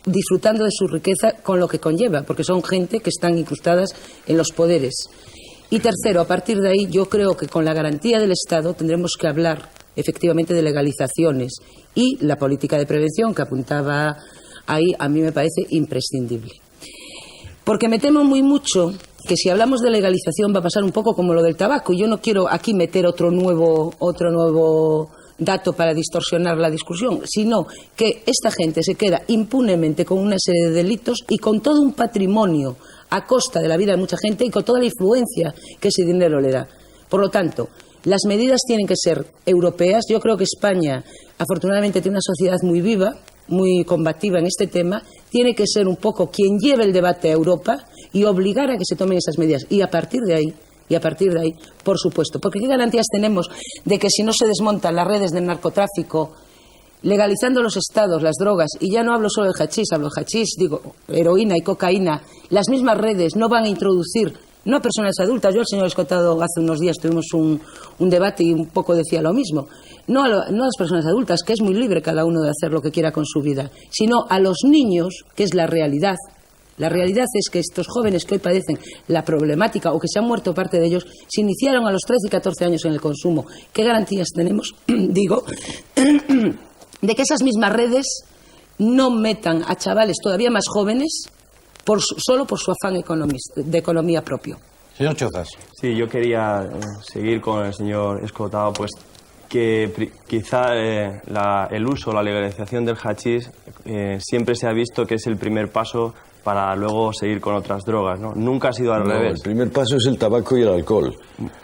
disfrutando de su riqueza con lo que conlleva, porque son gente que están incrustadas en los poderes. Y tercero, a partir de ahí, yo creo que con la garantía del Estado tendremos que hablar efectivamente de legalizaciones y la política de prevención que apuntaba ahí a mí me parece imprescindible. Porque me temo muy mucho que si hablamos de legalización va a pasar un poco como lo del tabaco. Y yo no quiero aquí meter otro nuevo dato para distorsionar la discusión, sino que esta gente se queda impunemente con una serie de delitos y con todo un patrimonio a costa de la vida de mucha gente y con toda la influencia que ese dinero le da. Por lo tanto, las medidas tienen que ser europeas. Yo creo que España, afortunadamente, tiene una sociedad muy viva, muy combativa en este tema. Tiene que ser un poco quien lleve el debate a Europa y obligar a que se tomen esas medidas. Y a partir de ahí, por supuesto, porque ¿qué garantías tenemos de que si no se desmontan las redes del narcotráfico, legalizando los estados, las drogas, y ya no hablo solo de hachís, hablo de hachís, digo, heroína y cocaína, las mismas redes no van a introducir, no a personas adultas, yo al señor Escotado hace unos días tuvimos un debate y un poco decía lo mismo, no a las personas adultas, que es muy libre cada uno de hacer lo que quiera con su vida, sino a los niños, que es la realidad. La realidad es que estos jóvenes que hoy padecen la problemática o que se han muerto parte de ellos, se iniciaron a los 13 y 14 años en el consumo. ¿Qué garantías tenemos, digo, de que esas mismas redes no metan a chavales todavía más jóvenes solo por su afán de economía propio? Señor Chozas. Sí, yo quería seguir con el señor Escotado, pues que quizá el uso, la legalización del hachís siempre se ha visto que es el primer paso para luego seguir con otras drogas, ¿no? Nunca ha sido al revés. El primer paso es el tabaco y el alcohol.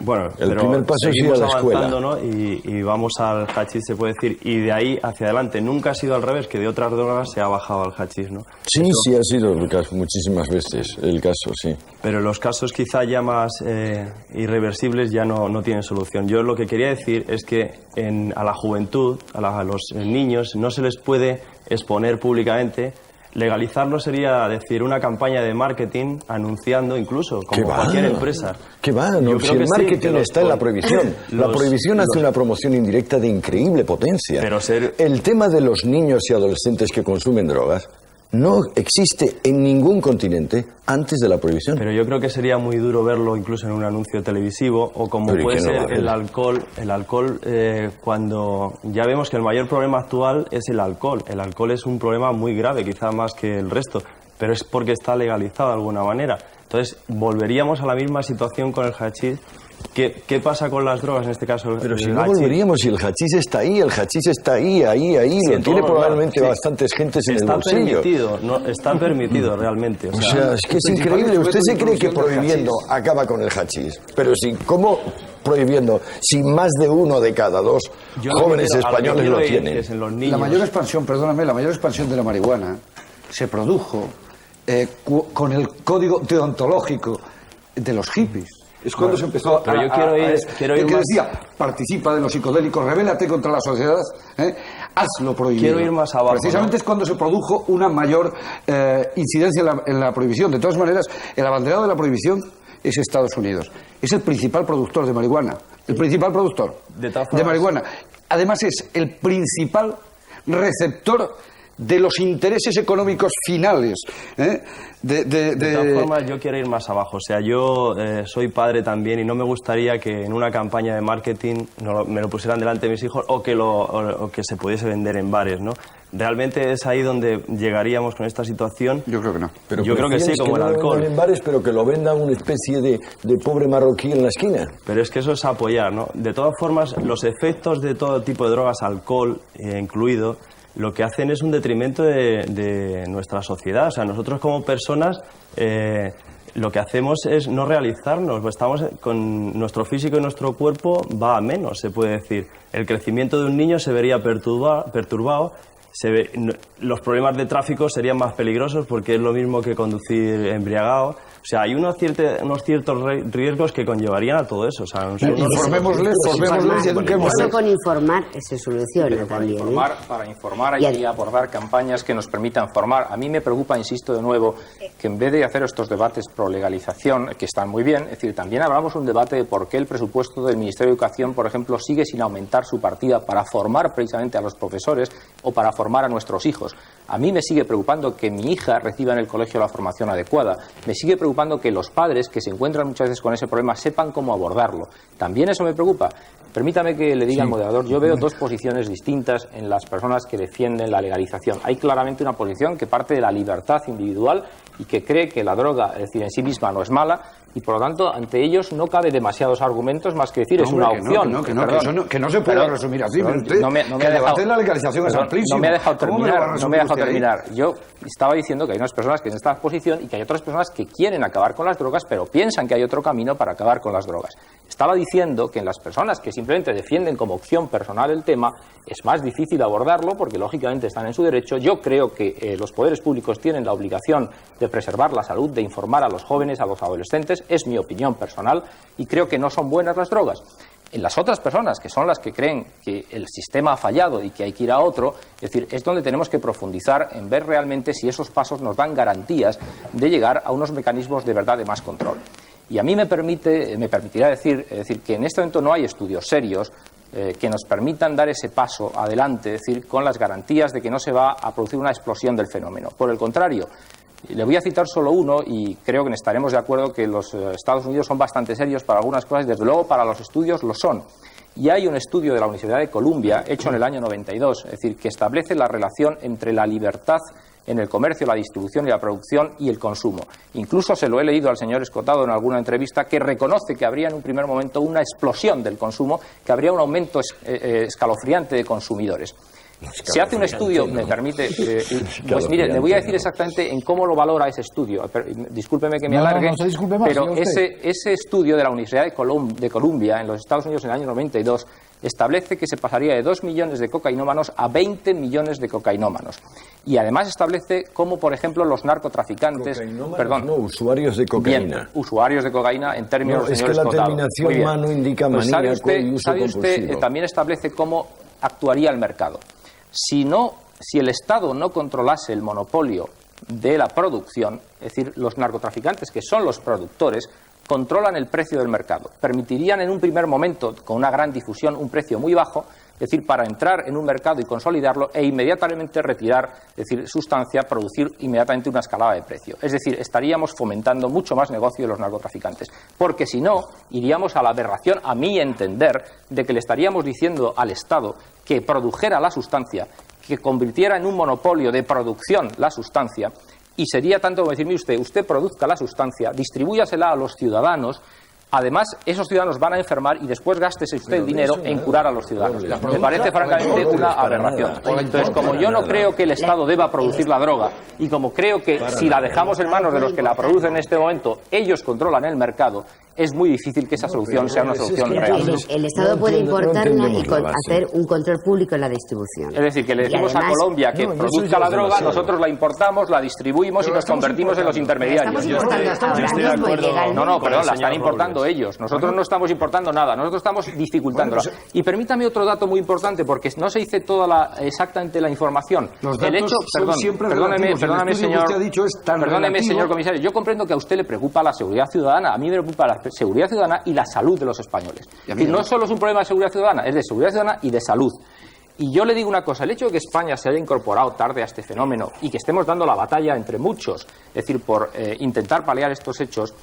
Bueno, el primer paso es ir a la escuela, ¿no? Y vamos al hachís, se puede decir, y de ahí hacia adelante. Nunca ha sido al revés, que de otras drogas se ha bajado al hachís, ¿no? Sí, eso sí ha sido muchísimas veces el caso, sí. Pero los casos quizá ya más irreversibles ya no tienen solución. Yo lo que quería decir es que a la juventud, a los niños, no se les puede exponer públicamente Legalizarlo sería decir una campaña de marketing anunciando incluso como cualquier empresa. ¿Qué va? No, si el marketing está en la prohibición. La prohibición hace una promoción indirecta de increíble potencia. Pero el tema de los niños y adolescentes que consumen drogas no existe en ningún continente antes de la prohibición. Pero yo creo que sería muy duro verlo incluso en un anuncio televisivo o como puede ser el alcohol. El alcohol, cuando ya vemos que el mayor problema actual es el alcohol. El alcohol es un problema muy grave, quizá más que el resto, pero es porque está legalizado de alguna manera. Entonces, volveríamos a la misma situación con el hachís. ¿Qué pasa con las drogas en este caso? Pero si no volveríamos, si el hachís está ahí, ahí, lo tiene probablemente bastantes gentes en el bolsillo. Está permitido realmente. O sea, es que es increíble. Usted se cree que prohibiendo acaba con el hachís, pero ¿cómo prohibiendo? Si más de 1 de cada 2 jóvenes españoles lo tienen. La mayor expansión, perdóname, la mayor expansión de la marihuana se produjo con el código deontológico de los hippies. Es cuando se empezó pero yo quiero ir que más... decía, participa de los psicodélicos, rebélate contra la sociedad, hazlo prohibido. Quiero ir más abajo. Precisamente es cuando se produjo una mayor incidencia en la prohibición. De todas maneras, el abanderado de la prohibición es Estados Unidos. Es el principal productor de marihuana. El principal productor de marihuana. Además es el principal receptor de los intereses económicos finales. De todas formas, yo quiero ir más abajo. O sea, yo soy padre también y no me gustaría que en una campaña de marketing me lo pusieran delante de mis hijos o que se pudiese vender en bares, ¿no? Realmente es ahí donde llegaríamos con esta situación. Yo creo que no. Pero yo creo que sí, como el alcohol. En bares, pero que lo vendan una especie de pobre marroquí en la esquina. Pero es que eso es apoyar, ¿no? De todas formas, los efectos de todo tipo de drogas, alcohol incluido, lo que hacen es un detrimento de nuestra sociedad. O sea, nosotros como personas lo que hacemos es no realizarnos. Estamos con nuestro físico y nuestro cuerpo va a menos, se puede decir. El crecimiento de un niño se vería perturbado. Los problemas de tráfico serían más peligrosos porque es lo mismo que conducir embriagado. O sea, hay unos ciertos riesgos que conllevarían a todo eso. O sea, informémosles y eduquémosles. Eso con informar se soluciona también. Para informar hay que abordar campañas que nos permitan formar. A mí me preocupa, insisto de nuevo, que en vez de hacer estos debates pro legalización, que están muy bien, es decir, también hablamos un debate de por qué el presupuesto del Ministerio de Educación, por ejemplo, sigue sin aumentar su partida para formar precisamente a los profesores o para formar a nuestros hijos. A mí me sigue preocupando que mi hija reciba en el colegio la formación adecuada. Me sigue preocupando que los padres que se encuentran muchas veces con ese problema sepan cómo abordarlo. También eso me preocupa. Permítame que le diga al moderador, yo veo 2 posiciones distintas en las personas que defienden la legalización. Hay claramente una posición que parte de la libertad individual y que cree que la droga, es decir, en sí misma no es mala, y por lo tanto ante ellos no cabe demasiados argumentos más que decir es una opción. Que no se puede resumir así. Que el debate de la legalización es amplísimo. No me ha dejado terminar. Yo estaba diciendo que hay unas personas que en esta posición y que hay otras personas que quieren acabar con las drogas, pero piensan que hay otro camino para acabar con las drogas. Estaba diciendo que en las personas que simplemente defienden como opción personal el tema es más difícil abordarlo porque lógicamente están en su derecho. Yo creo que los poderes públicos tienen la obligación de preservar la salud, de informar a los jóvenes, a los adolescentes. Es mi opinión personal y creo que no son buenas las drogas. En las otras personas, que son las que creen que el sistema ha fallado y que hay que ir a otro, es decir, es donde tenemos que profundizar en ver realmente si esos pasos nos dan garantías de llegar a unos mecanismos de verdad de más control. Y a mí me permitirá decir que en este momento no hay estudios serios que nos permitan dar ese paso adelante, es decir, con las garantías de que no se va a producir una explosión del fenómeno. Por el contrario, le voy a citar solo uno y creo que estaremos de acuerdo que los Estados Unidos son bastante serios para algunas cosas y desde luego para los estudios lo son. Y hay un estudio de la Universidad de Columbia hecho en el año 92, es decir, que establece la relación entre la libertad en el comercio, la distribución y la producción y el consumo. Incluso se lo he leído al señor Escotado en alguna entrevista que reconoce que habría en un primer momento una explosión del consumo, que habría un aumento escalofriante de consumidores. Se hace un estudio, me permite, pues mire, le voy a decir exactamente en cómo lo valora ese estudio. Discúlpeme que me alargue, pero ese estudio de la Universidad de Columbia en los Estados Unidos en el año 92 establece que se pasaría de 2 millones de cocainómanos a 20 millones de cocainómanos. Y además establece cómo, por ejemplo, los narcotraficantes... No, usuarios de cocaína. Bien, usuarios de cocaína en términos... No, es que la terminación mano indica maníaco y uso compulsivo. ¿Sabe usted? También establece cómo actuaría el mercado. Si el Estado no controlase el monopolio de la producción, es decir, los narcotraficantes, que son los productores, controlan el precio del mercado. Permitirían en un primer momento, con una gran difusión, un precio muy bajo, es decir, para entrar en un mercado y consolidarlo e inmediatamente retirar, es decir, sustancia, producir inmediatamente una escalada de precio. Es decir, estaríamos fomentando mucho más negocio de los narcotraficantes, porque si no, iríamos a la aberración, a mi entender, de que le estaríamos diciendo al Estado que produjera la sustancia, que convirtiera en un monopolio de producción la sustancia, y sería tanto como decir, mire usted produzca la sustancia, distribúyasela a los ciudadanos. Además, esos ciudadanos van a enfermar y después gástese usted el dinero en curar a los ciudadanos. Me parece francamente una aberración. Entonces, como yo no creo que el Estado deba producir la droga y como creo que si la dejamos en manos de los que la producen en este momento, ellos controlan el mercado, es muy difícil que esa solución sea una solución real. El Estado puede importarla y hacer un control público en la distribución. Es decir, que le decimos a Colombia que produzca la droga, nosotros la importamos, la distribuimos y nos convertimos en los intermediarios. No, perdón, la están importando ellos. Nosotros no estamos importando nada, nosotros estamos dificultándola. Y permítame otro dato muy importante, porque no se dice exactamente la información. El hecho, perdóneme, señor comisario, yo comprendo que a usted le preocupa la seguridad ciudadana, a mí me preocupa la seguridad ciudadana y la salud de los españoles. Es decir, no solo es un problema de seguridad ciudadana, es de seguridad ciudadana y de salud. Y yo le digo una cosa, el hecho de que España se haya incorporado tarde a este fenómeno y que estemos dando la batalla entre muchos, es decir, por intentar paliar estos hechos,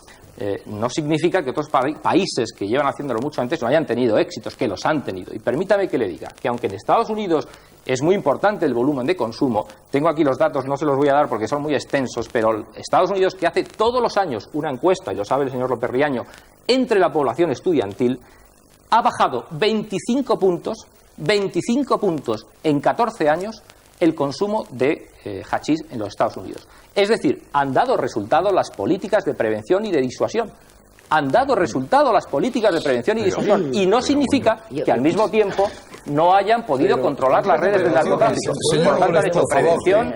no significa que otros países que llevan haciéndolo mucho antes no hayan tenido éxitos, que los han tenido. Y permítame que le diga que aunque en Estados Unidos es muy importante el volumen de consumo, tengo aquí los datos, no se los voy a dar porque son muy extensos, pero Estados Unidos, que hace todos los años una encuesta, y lo sabe el señor López Riaño, entre la población estudiantil, ha bajado 25 puntos en 14 años el consumo de hachís en los Estados Unidos. Es decir, han dado resultado las políticas de prevención y de disuasión. Han dado resultado las políticas de prevención y disuasión. Y no significa que al mismo tiempo no hayan podido controlar las redes del narcotráfico. Por tanto, han hecho prevención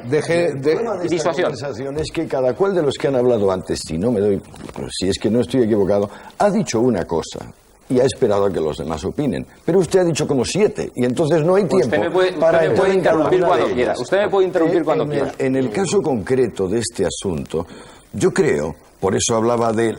y disuasión. Es que cada cual de los que han hablado antes, si es que no estoy equivocado, ha dicho una cosa y ha esperado a que los demás opinen. Pero usted ha dicho como 7 y entonces no hay tiempo para interrumpir cuando quiera. Usted me puede interrumpir cuando quiera. En el caso concreto de este asunto, yo creo, por eso hablaba de,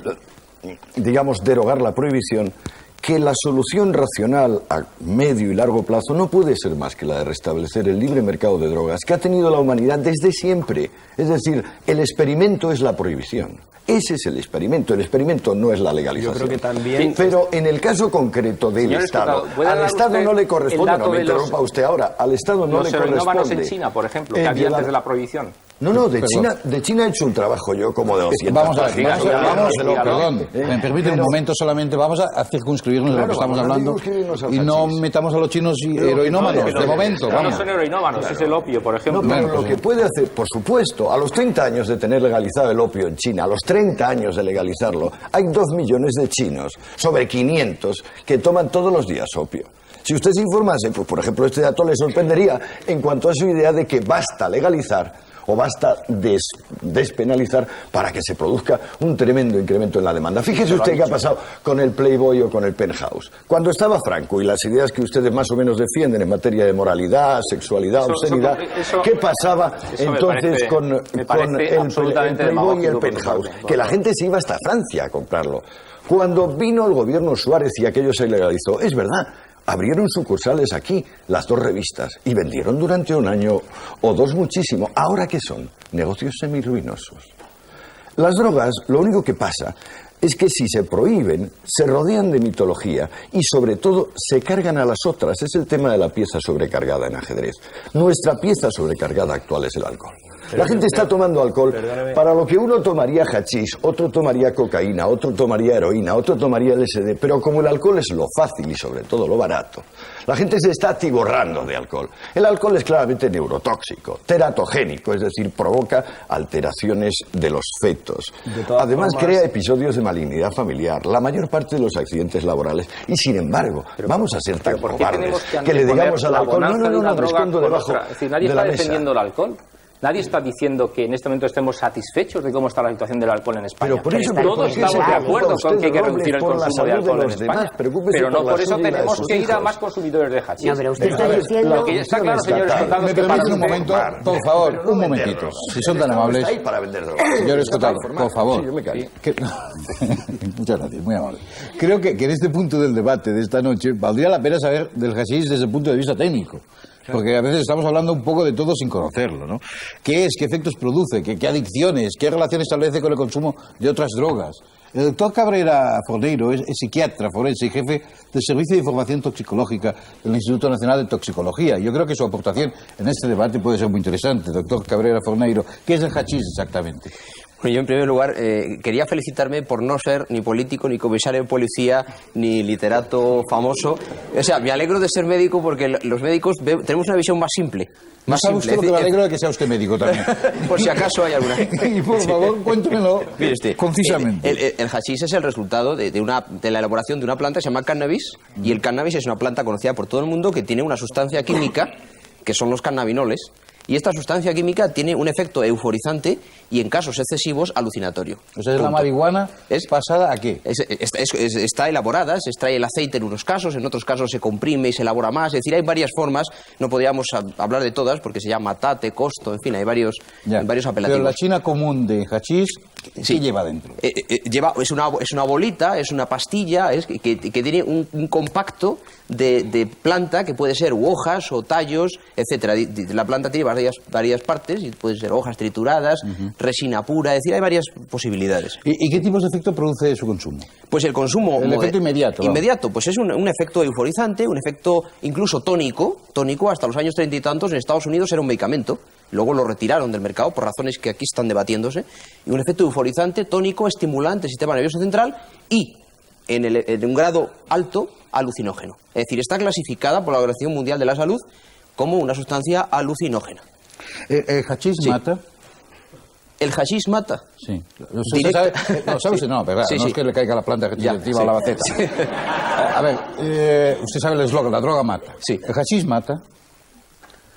digamos, derogar la prohibición, que la solución racional a medio y largo plazo no puede ser más que la de restablecer el libre mercado de drogas que ha tenido la humanidad desde siempre. Es decir, el experimento es la prohibición. Ese es el experimento no es la legalización. Yo creo que también... Pero en el caso concreto del Estado, al Estado no le corresponde, no me interrumpa usted ahora, al Estado no le corresponde... Los heroinómanos en China, por ejemplo, que había antes de la prohibición. No, de China he hecho un trabajo yo como de 200. Vamos a ver, perdón, me permite un momento solamente, vamos a circunscribirnos de lo que estamos hablando y no metamos a los chinos heroinómanos, de momento. No son heroinómanos, es el opio, por ejemplo. No, pero lo que puede hacer, por supuesto, a los 30 años de tener legalizado el opio en China, a los 30 años de legalizarlo, hay 2 millones de chinos, sobre 500, que toman todos los días opio. Si usted se informase, pues por ejemplo este dato le sorprendería en cuanto a su idea de que basta legalizar o basta despenalizar para que se produzca un tremendo incremento en la demanda. Fíjese usted qué ha pasado con el Playboy o con el Penthouse. Cuando estaba Franco y las ideas que ustedes más o menos defienden en materia de moralidad, sexualidad, obscenidad, ¿qué pasaba entonces con el Playboy y el Penthouse? Que la gente se iba hasta Francia a comprarlo. Cuando vino el gobierno Suárez y aquello se legalizó, es verdad, abrieron sucursales aquí, las 2 revistas, y vendieron durante 1 año o 2 muchísimo. ¿Ahora qué son? Negocios semiruinosos. Las drogas, lo único que pasa es que si se prohíben, se rodean de mitología y sobre todo se cargan a las otras. Es el tema de la pieza sobrecargada en ajedrez. Nuestra pieza sobrecargada actual es el alcohol. La gente está tomando alcohol para lo que uno tomaría hachís, otro tomaría cocaína, otro tomaría heroína, otro tomaría LSD, pero como el alcohol es lo fácil y sobre todo lo barato, la gente se está atiborrando de alcohol. El alcohol es claramente neurotóxico, teratogénico, es decir, provoca alteraciones de los fetos. Además crea episodios de malignidad familiar, la mayor parte de los accidentes laborales, y sin embargo, vamos a ser tan cobardes que le digamos al alcohol, no, me escondo debajo de la mesa. ¿Nadie está defendiendo el alcohol? Nadie está diciendo que en este momento estemos satisfechos de cómo está la situación del alcohol en España. Pero por eso todos estamos de acuerdo con que hay que reducir el consumo de alcohol en España. Pero no por eso tenemos que ir a más consumidores de hachís. No, pero usted está diciendo... Lo que está claro, señor Escotado, es que para un momento, por favor, un momentito. Si son tan amables... Señor Escotado, por favor. Muchas gracias, muy amable. Creo que en este punto del debate de esta noche valdría la pena saber del hachís desde el punto de vista técnico. Porque a veces estamos hablando un poco de todo sin conocerlo, ¿no? ¿Qué es? ¿Qué efectos produce? ¿Qué adicciones? ¿Qué relación establece con el consumo de otras drogas? El doctor Cabrera Forneiro es psiquiatra forense y jefe del Servicio de Información Toxicológica del Instituto Nacional de Toxicología. Yo creo que su aportación en este debate puede ser muy interesante. Doctor Cabrera Forneiro, ¿qué es el hachís exactamente? Bueno, yo en primer lugar quería felicitarme por no ser ni político, ni comisario de policía, ni literato famoso. O sea, me alegro de ser médico porque los médicos tenemos una visión más simple. Más simple. Usted lo que me alegro de que sea usted médico también. Por si acaso hay alguna. Y por favor, cuéntemelo concisamente. El hachís es el resultado de la elaboración de una planta que se llama cannabis, y el cannabis es una planta conocida por todo el mundo que tiene una sustancia química, que son los cannabinoles. Y esta sustancia química tiene un efecto euforizante y en casos excesivos alucinatorio. O sea, la marihuana es pasada ¿a qué? Está elaborada, se extrae el aceite en unos casos, en otros casos se comprime y se elabora más. Es decir, hay varias formas, no podríamos hablar de todas porque se llama tate, costo, en fin, hay varios apelativos. Pero la china común de hachís, ¿qué lleva dentro? Es una bolita, es una pastilla que tiene un compacto de planta que puede ser hojas o tallos, etcétera. La planta tiene varias partes, y pueden ser hojas trituradas, resina pura, es decir, hay varias posibilidades. ¿Y qué tipos de efecto produce su consumo? Pues el consumo... El efecto inmediato. Inmediato, pues es un efecto euforizante, un efecto incluso tónico, hasta los años 30 y tantos en Estados Unidos era un medicamento, luego lo retiraron del mercado por razones que aquí están debatiéndose, y un efecto euforizante, tónico, estimulante del sistema nervioso central y, en un grado alto, alucinógeno. Es decir, está clasificada por la Organización Mundial de la Salud como una sustancia alucinógena. ¿El hachís mata? ¿El hachís mata? Sí. ¿Sabe usted? No, pero no es que le caiga la planta encima o la baceta. A ver, usted sabe el eslogan, la droga mata. Sí. ¿El hachís mata?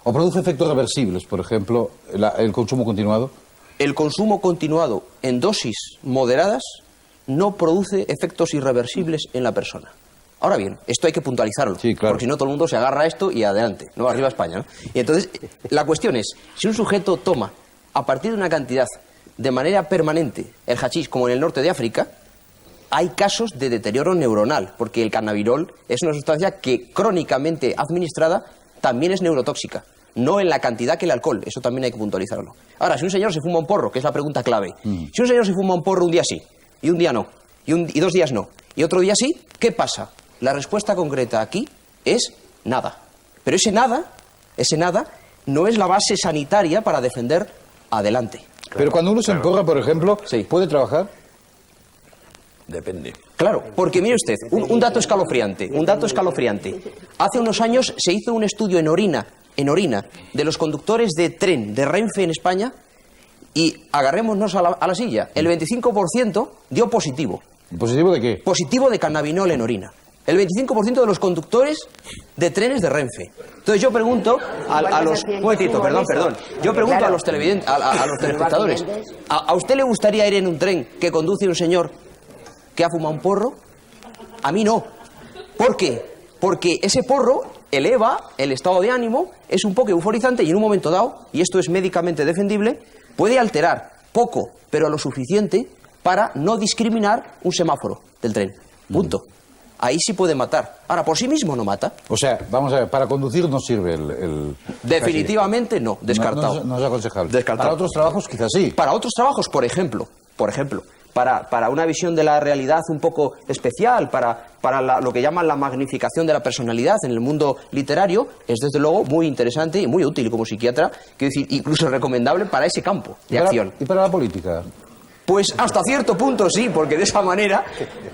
¿O produce efectos reversibles, por ejemplo, el consumo continuado? El consumo continuado en dosis moderadas no produce efectos irreversibles en la persona. Ahora bien, esto hay que puntualizarlo, porque si no todo el mundo se agarra a esto y adelante, ¿no? Arriba España, ¿no? Y entonces, la cuestión es, si un sujeto toma, a partir de una cantidad, de manera permanente, el hachís, como en el norte de África, hay casos de deterioro neuronal, porque el cannabinol es una sustancia que crónicamente administrada también es neurotóxica, no en la cantidad que el alcohol, eso también hay que puntualizarlo. Ahora, si un señor se fuma un porro, que es la pregunta clave, si un señor se fuma un porro un día sí, y un día no, y 2 días no, y otro día sí, ¿qué pasa? La respuesta concreta aquí es nada. Pero ese nada no es la base sanitaria para defender adelante. Pero cuando uno se emporra, por ejemplo, ¿puede trabajar? Depende. Claro, porque mire usted, un dato escalofriante. Hace unos años se hizo un estudio en orina de los conductores de tren de Renfe en España y agarrémonos a la silla. El 25% dio positivo. ¿Positivo de qué? Positivo de cannabinol en orina. El 25% de los conductores de trenes de Renfe. Entonces yo pregunto a los... Un momentito, perdón. Yo pregunto a los televidentes, a los telespectadores, ¿a usted le gustaría ir en un tren que conduce un señor que ha fumado un porro? A mí no. ¿Por qué? Porque ese porro eleva el estado de ánimo, es un poco euforizante y en un momento dado, y esto es médicamente defendible, puede alterar poco, pero lo suficiente para no discriminar un semáforo del tren. Punto. Ahí sí puede matar. Ahora, por sí mismo no mata. O sea, vamos a ver, para conducir no sirve el definitivamente no, descartado. No es aconsejable. Descartado. Para otros trabajos quizás sí. Para otros trabajos, por ejemplo, para una visión de la realidad un poco especial, para lo que llaman la magnificación de la personalidad en el mundo literario, es desde luego muy interesante y muy útil como psiquiatra, quiero decir, incluso recomendable para ese campo de acción. ¿Y para la política? Pues hasta cierto punto sí, porque de esa manera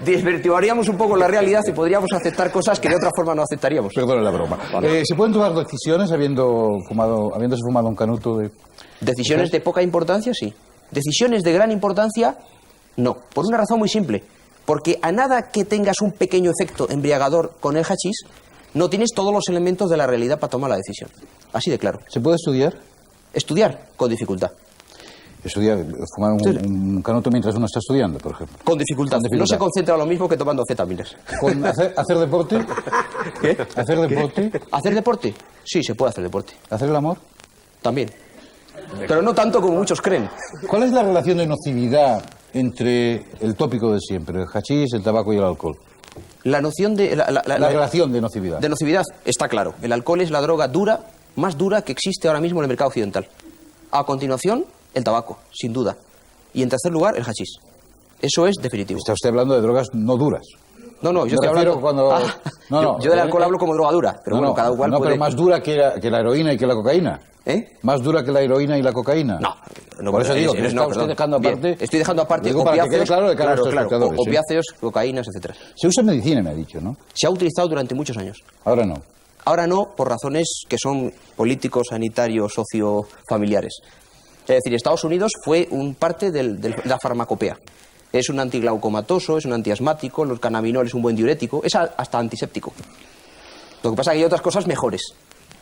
desvirtuaríamos un poco la realidad y podríamos aceptar cosas que de otra forma no aceptaríamos. Perdone la broma. ¿Se pueden tomar decisiones habiéndose fumado un canuto de... Decisiones de poca importancia, sí. Decisiones de gran importancia, no. Por una razón muy simple. Porque a nada que tengas un pequeño efecto embriagador con el hachís, no tienes todos los elementos de la realidad para tomar la decisión. Así de claro. ¿Se puede estudiar? Estudiar con dificultad. Estudiar, fumar un canuto mientras uno está estudiando, por ejemplo. Con dificultad. No se concentra lo mismo que tomando anfetaminas. ¿Hacer deporte? ¿Qué? ¿Hacer deporte? ¿Hacer deporte? Sí, se puede hacer deporte. ¿Hacer el amor? También. Pero no tanto como muchos creen. ¿Cuál es la relación de nocividad entre el tópico de siempre, el hachís, el tabaco y el alcohol? La noción de... La relación de nocividad. De nocividad está claro. El alcohol es la droga dura, más dura que existe ahora mismo en el mercado occidental. A continuación, el tabaco, sin duda. Y en tercer lugar, el hachís. Eso es definitivo. Está usted hablando de drogas no duras. No, yo estoy hablando... Yo del alcohol hablo como droga dura, pero bueno, cada cual puede... pero más dura que la heroína y que la cocaína. ¿Más dura que la heroína y la cocaína? No. Por eso digo que está usted dejando aparte... Bien, estoy dejando aparte opiáceos, opiáceos, cocaínas, etc. Se usa en medicina, me ha dicho, ¿no? Se ha utilizado durante muchos años. Ahora no. Ahora no, por razones que son políticos, sanitarios, sociofamiliares. Es decir, Estados Unidos fue parte de la farmacopea. Es un antiglaucomatoso, es un antiasmático, el cannabinol es un buen diurético, es hasta antiséptico. Lo que pasa es que hay otras cosas mejores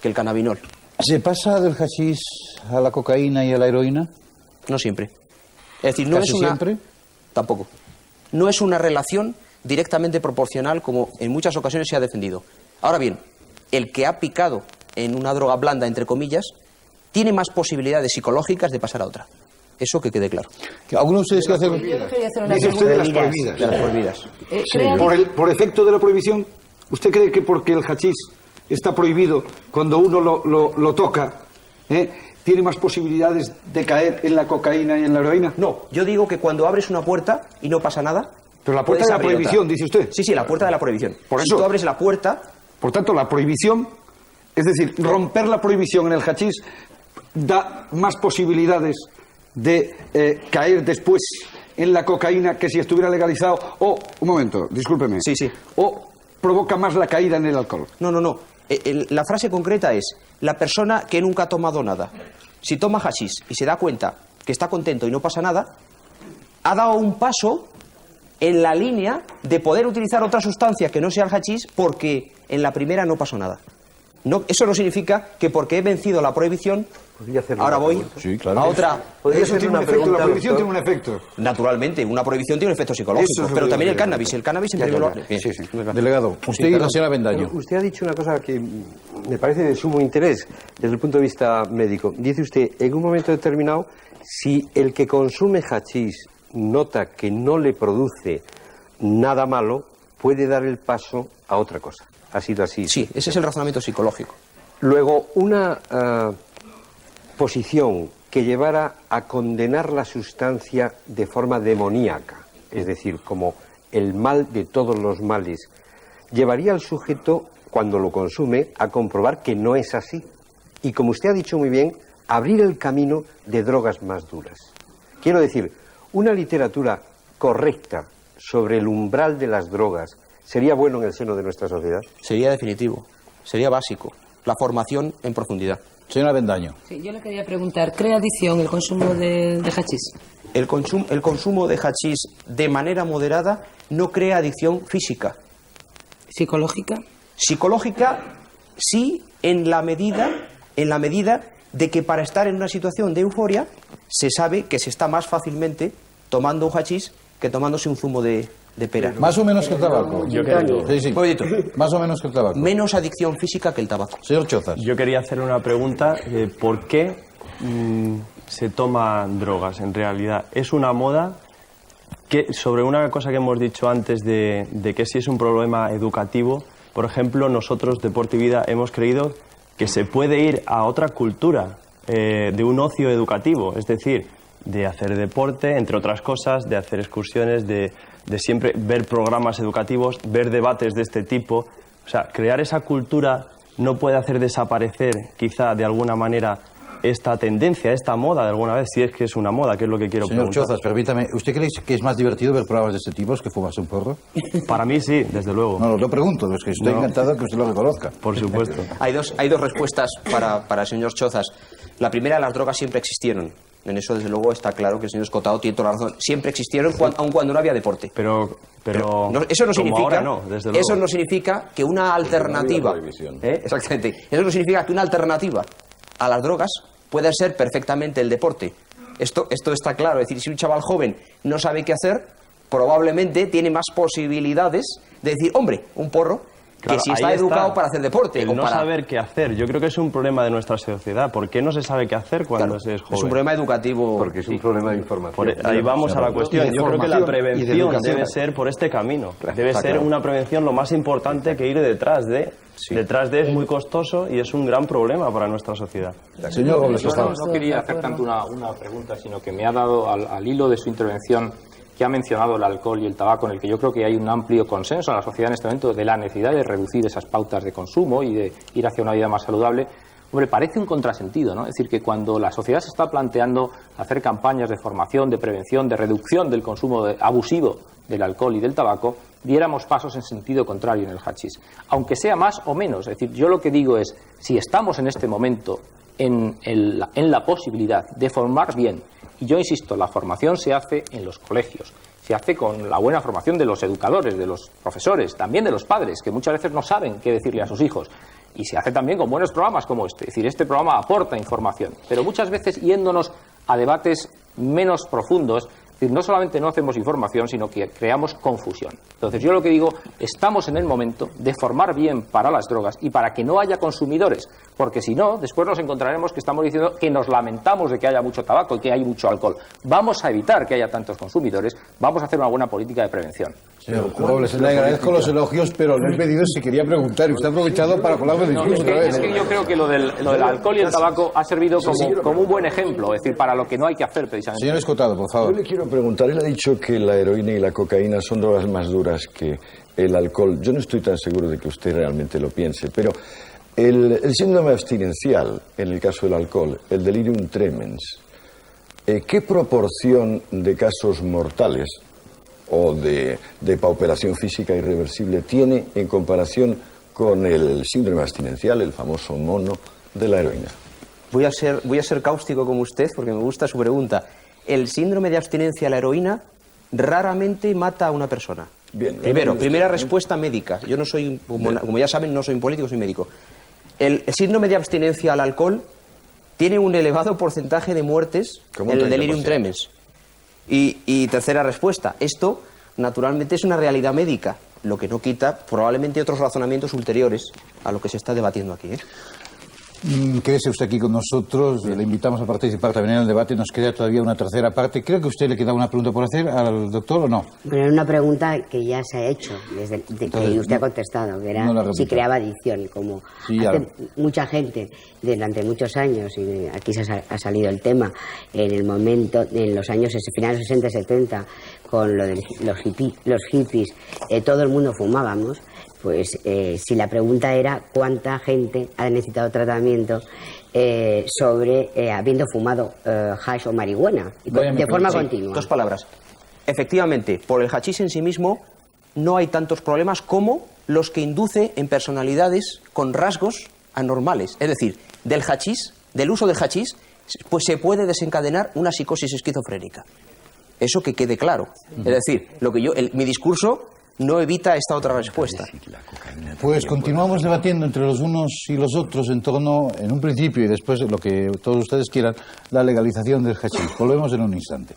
que el cannabinol. ¿Se pasa del hachís a la cocaína y a la heroína? No siempre. Es decir, no es una... ¿Siempre? Tampoco. No es una relación directamente proporcional como en muchas ocasiones se ha defendido. Ahora bien, el que ha picado en una droga blanda, entre comillas, tiene más posibilidades psicológicas de pasar a otra. Eso que quede claro. ¿Algunos de ustedes que hacen? Dice usted de las prohibidas. De las prohibidas. Por efecto de la prohibición, ¿usted cree que porque el hachís está prohibido, cuando uno lo toca, tiene más posibilidades de caer en la cocaína y en la heroína? No, yo digo que cuando abres una puerta y no pasa nada... Pero la puerta de la prohibición, dice usted. Sí, la puerta de la prohibición. Por si eso, tú abres la puerta... Por tanto, la prohibición, es decir, romper la prohibición en el hachís da más posibilidades de caer después en la cocaína que si estuviera legalizado, o, un momento, discúlpeme. Sí. O provoca más la caída en el alcohol. No. La frase concreta es, la persona que nunca ha tomado nada, si toma hachís y se da cuenta que está contento y no pasa nada, ha dado un paso en la línea de poder utilizar otra sustancia que no sea el hachís porque en la primera no pasó nada. No, eso no significa que porque he vencido la prohibición, ahora voy a otra... Eso tiene un efecto, la prohibición tiene un efecto. Naturalmente, una prohibición tiene un efecto psicológico, pero también el cannabis en primer lugar... Delegado, usted y la señora Bendaño. Usted ha dicho una cosa que me parece de sumo interés desde el punto de vista médico. Dice usted, en un momento determinado, si el que consume hachís nota que no le produce nada malo, puede dar el paso a otra cosa. Ha sido así. Sí, ese es el razonamiento psicológico. Luego, una posición que llevara a condenar la sustancia de forma demoníaca, es decir, como el mal de todos los males, llevaría al sujeto, cuando lo consume, a comprobar que no es así. Y como usted ha dicho muy bien, abrir el camino de drogas más duras. Quiero decir, una literatura correcta sobre el umbral de las drogas ¿sería bueno en el seno de nuestra sociedad? Sería definitivo, sería básico. La formación en profundidad. Señora Bendaño. Sí, yo le quería preguntar, ¿crea adicción el consumo de hachís? El consumo de hachís de manera moderada no crea adicción física. ¿Psicológica? Psicológica, sí, en la medida de que para estar en una situación de euforia se sabe que se está más fácilmente tomando un hachís que tomándose un zumo de pera. Más o menos que el tabaco. Sí. Más o menos que el tabaco. Menos adicción física que el tabaco. Señor Chozas. Yo quería hacer una pregunta. ¿Por qué se toman drogas en realidad? ¿Es una moda? Sobre una cosa que hemos dicho antes de que si es un problema educativo, por ejemplo, nosotros, Deporte y Vida, hemos creído que se puede ir a otra cultura de un ocio educativo, es decir, de hacer deporte, entre otras cosas, de hacer excursiones, de siempre ver programas educativos, ver debates de este tipo. O sea, crear esa cultura no puede hacer desaparecer, quizá de alguna manera, esta tendencia, esta moda de alguna vez, si es que es una moda, que es lo que quiero preguntar. Señor Chozas, permítame, ¿usted cree que es más divertido ver programas de este tipo que fumarse un porro? Para mí sí, desde luego. No, lo pregunto, es que estoy encantado que usted lo reconozca. Por supuesto. Hay dos respuestas para el señor Chozas. La primera, las drogas siempre existieron. En eso, desde luego, está claro que el señor Escotado tiene toda la razón. Siempre existieron, aun cuando no había deporte. Pero eso no significa, ahora no, desde luego. Eso no significa que una alternativa... Exactamente. Eso no significa que una alternativa a las drogas puede ser perfectamente el deporte. Esto está claro. Es decir, si un chaval joven no sabe qué hacer, probablemente tiene más posibilidades de decir, hombre, un porro, claro, que si está educado para hacer deporte. El no saber qué hacer. Yo creo que es un problema de nuestra sociedad. ¿Por qué no se sabe qué hacer cuando se es joven? Es un problema educativo. Porque es un problema de información. Ahí vamos a la cuestión. Yo creo que la prevención debe ser por este camino. Debe ser una prevención lo más importante que ir detrás de. Detrás de es muy costoso y es un gran problema para nuestra sociedad. Señor Robles, no quería hacer tanto una pregunta, sino que me ha dado al hilo de su intervención, que ha mencionado el alcohol y el tabaco, en el que yo creo que hay un amplio consenso en la sociedad en este momento de la necesidad de reducir esas pautas de consumo y de ir hacia una vida más saludable. Hombre, parece un contrasentido, ¿no? Es decir, que cuando la sociedad se está planteando hacer campañas de formación, de prevención, de reducción del consumo abusivo del alcohol y del tabaco, diéramos pasos en sentido contrario en el hachís, aunque sea más o menos. Es decir, yo lo que digo es, si estamos en este momento en la posibilidad de formar bien, y yo insisto, la formación se hace en los colegios, se hace con la buena formación de los educadores, de los profesores, también de los padres, que muchas veces no saben qué decirle a sus hijos, y se hace también con buenos programas como este. Es decir, este programa aporta información, pero muchas veces yéndonos a debates menos profundos. Es decir, no solamente no hacemos información, sino que creamos confusión. Entonces, yo lo que digo, estamos en el momento de formar bien para las drogas y para que no haya consumidores, porque si no, después nos encontraremos que estamos diciendo que nos lamentamos de que haya mucho tabaco y que hay mucho alcohol. Vamos a evitar que haya tantos consumidores, vamos a hacer una buena política de prevención. Señor Robles, le agradezco los elogios, pero le he pedido si quería preguntar y usted ha aprovechado para colarme el discurso otra vez. Es que yo creo que lo del alcohol y el tabaco ha servido como un buen ejemplo, es decir, para lo que no hay que hacer precisamente. Señor Escotado, por favor. Yo le quiero preguntar, él ha dicho que la heroína y la cocaína son drogas más duras que el alcohol. Yo no estoy tan seguro de que usted realmente lo piense, pero el síndrome abstinencial, en el caso del alcohol, el delirium tremens, ¿qué proporción de casos mortales o de pauperación física irreversible tiene en comparación con el síndrome abstinencial, el famoso mono de la heroína? Voy a ser cáustico como usted, porque me gusta su pregunta. El síndrome de abstinencia a la heroína raramente mata a una persona. Bien, primera respuesta médica. Yo no soy, como ya saben, no soy un político, soy médico. El síndrome de abstinencia al alcohol tiene un elevado porcentaje de muertes en el delirium tremens. Y tercera respuesta, esto naturalmente es una realidad médica, lo que no quita probablemente otros razonamientos ulteriores a lo que se está debatiendo aquí. Quédese usted aquí con nosotros, le invitamos a participar también en el debate, nos queda todavía una tercera parte. ¿Creo que a usted le queda una pregunta por hacer al doctor o no? Bueno, una pregunta que ya se ha hecho, que usted ha contestado, que era si creaba adicción, como hace mucha gente durante muchos años, y aquí ha salido el tema, en los años finales 60 y 70, con lo de los hippies, todo el mundo fumábamos. Pues si la pregunta era cuánta gente ha necesitado tratamiento habiendo fumado hash o marihuana de forma continua. Dos palabras. Efectivamente, por el hachís en sí mismo no hay tantos problemas como los que induce en personalidades con rasgos anormales. Es decir, del uso del hachís, pues se puede desencadenar una psicosis esquizofrénica. Eso que quede claro. Es decir, mi discurso no evita esta otra respuesta. Pues continuamos debatiendo entre los unos y los otros en torno, en un principio y después lo que todos ustedes quieran, la legalización del hachís. Volvemos en un instante.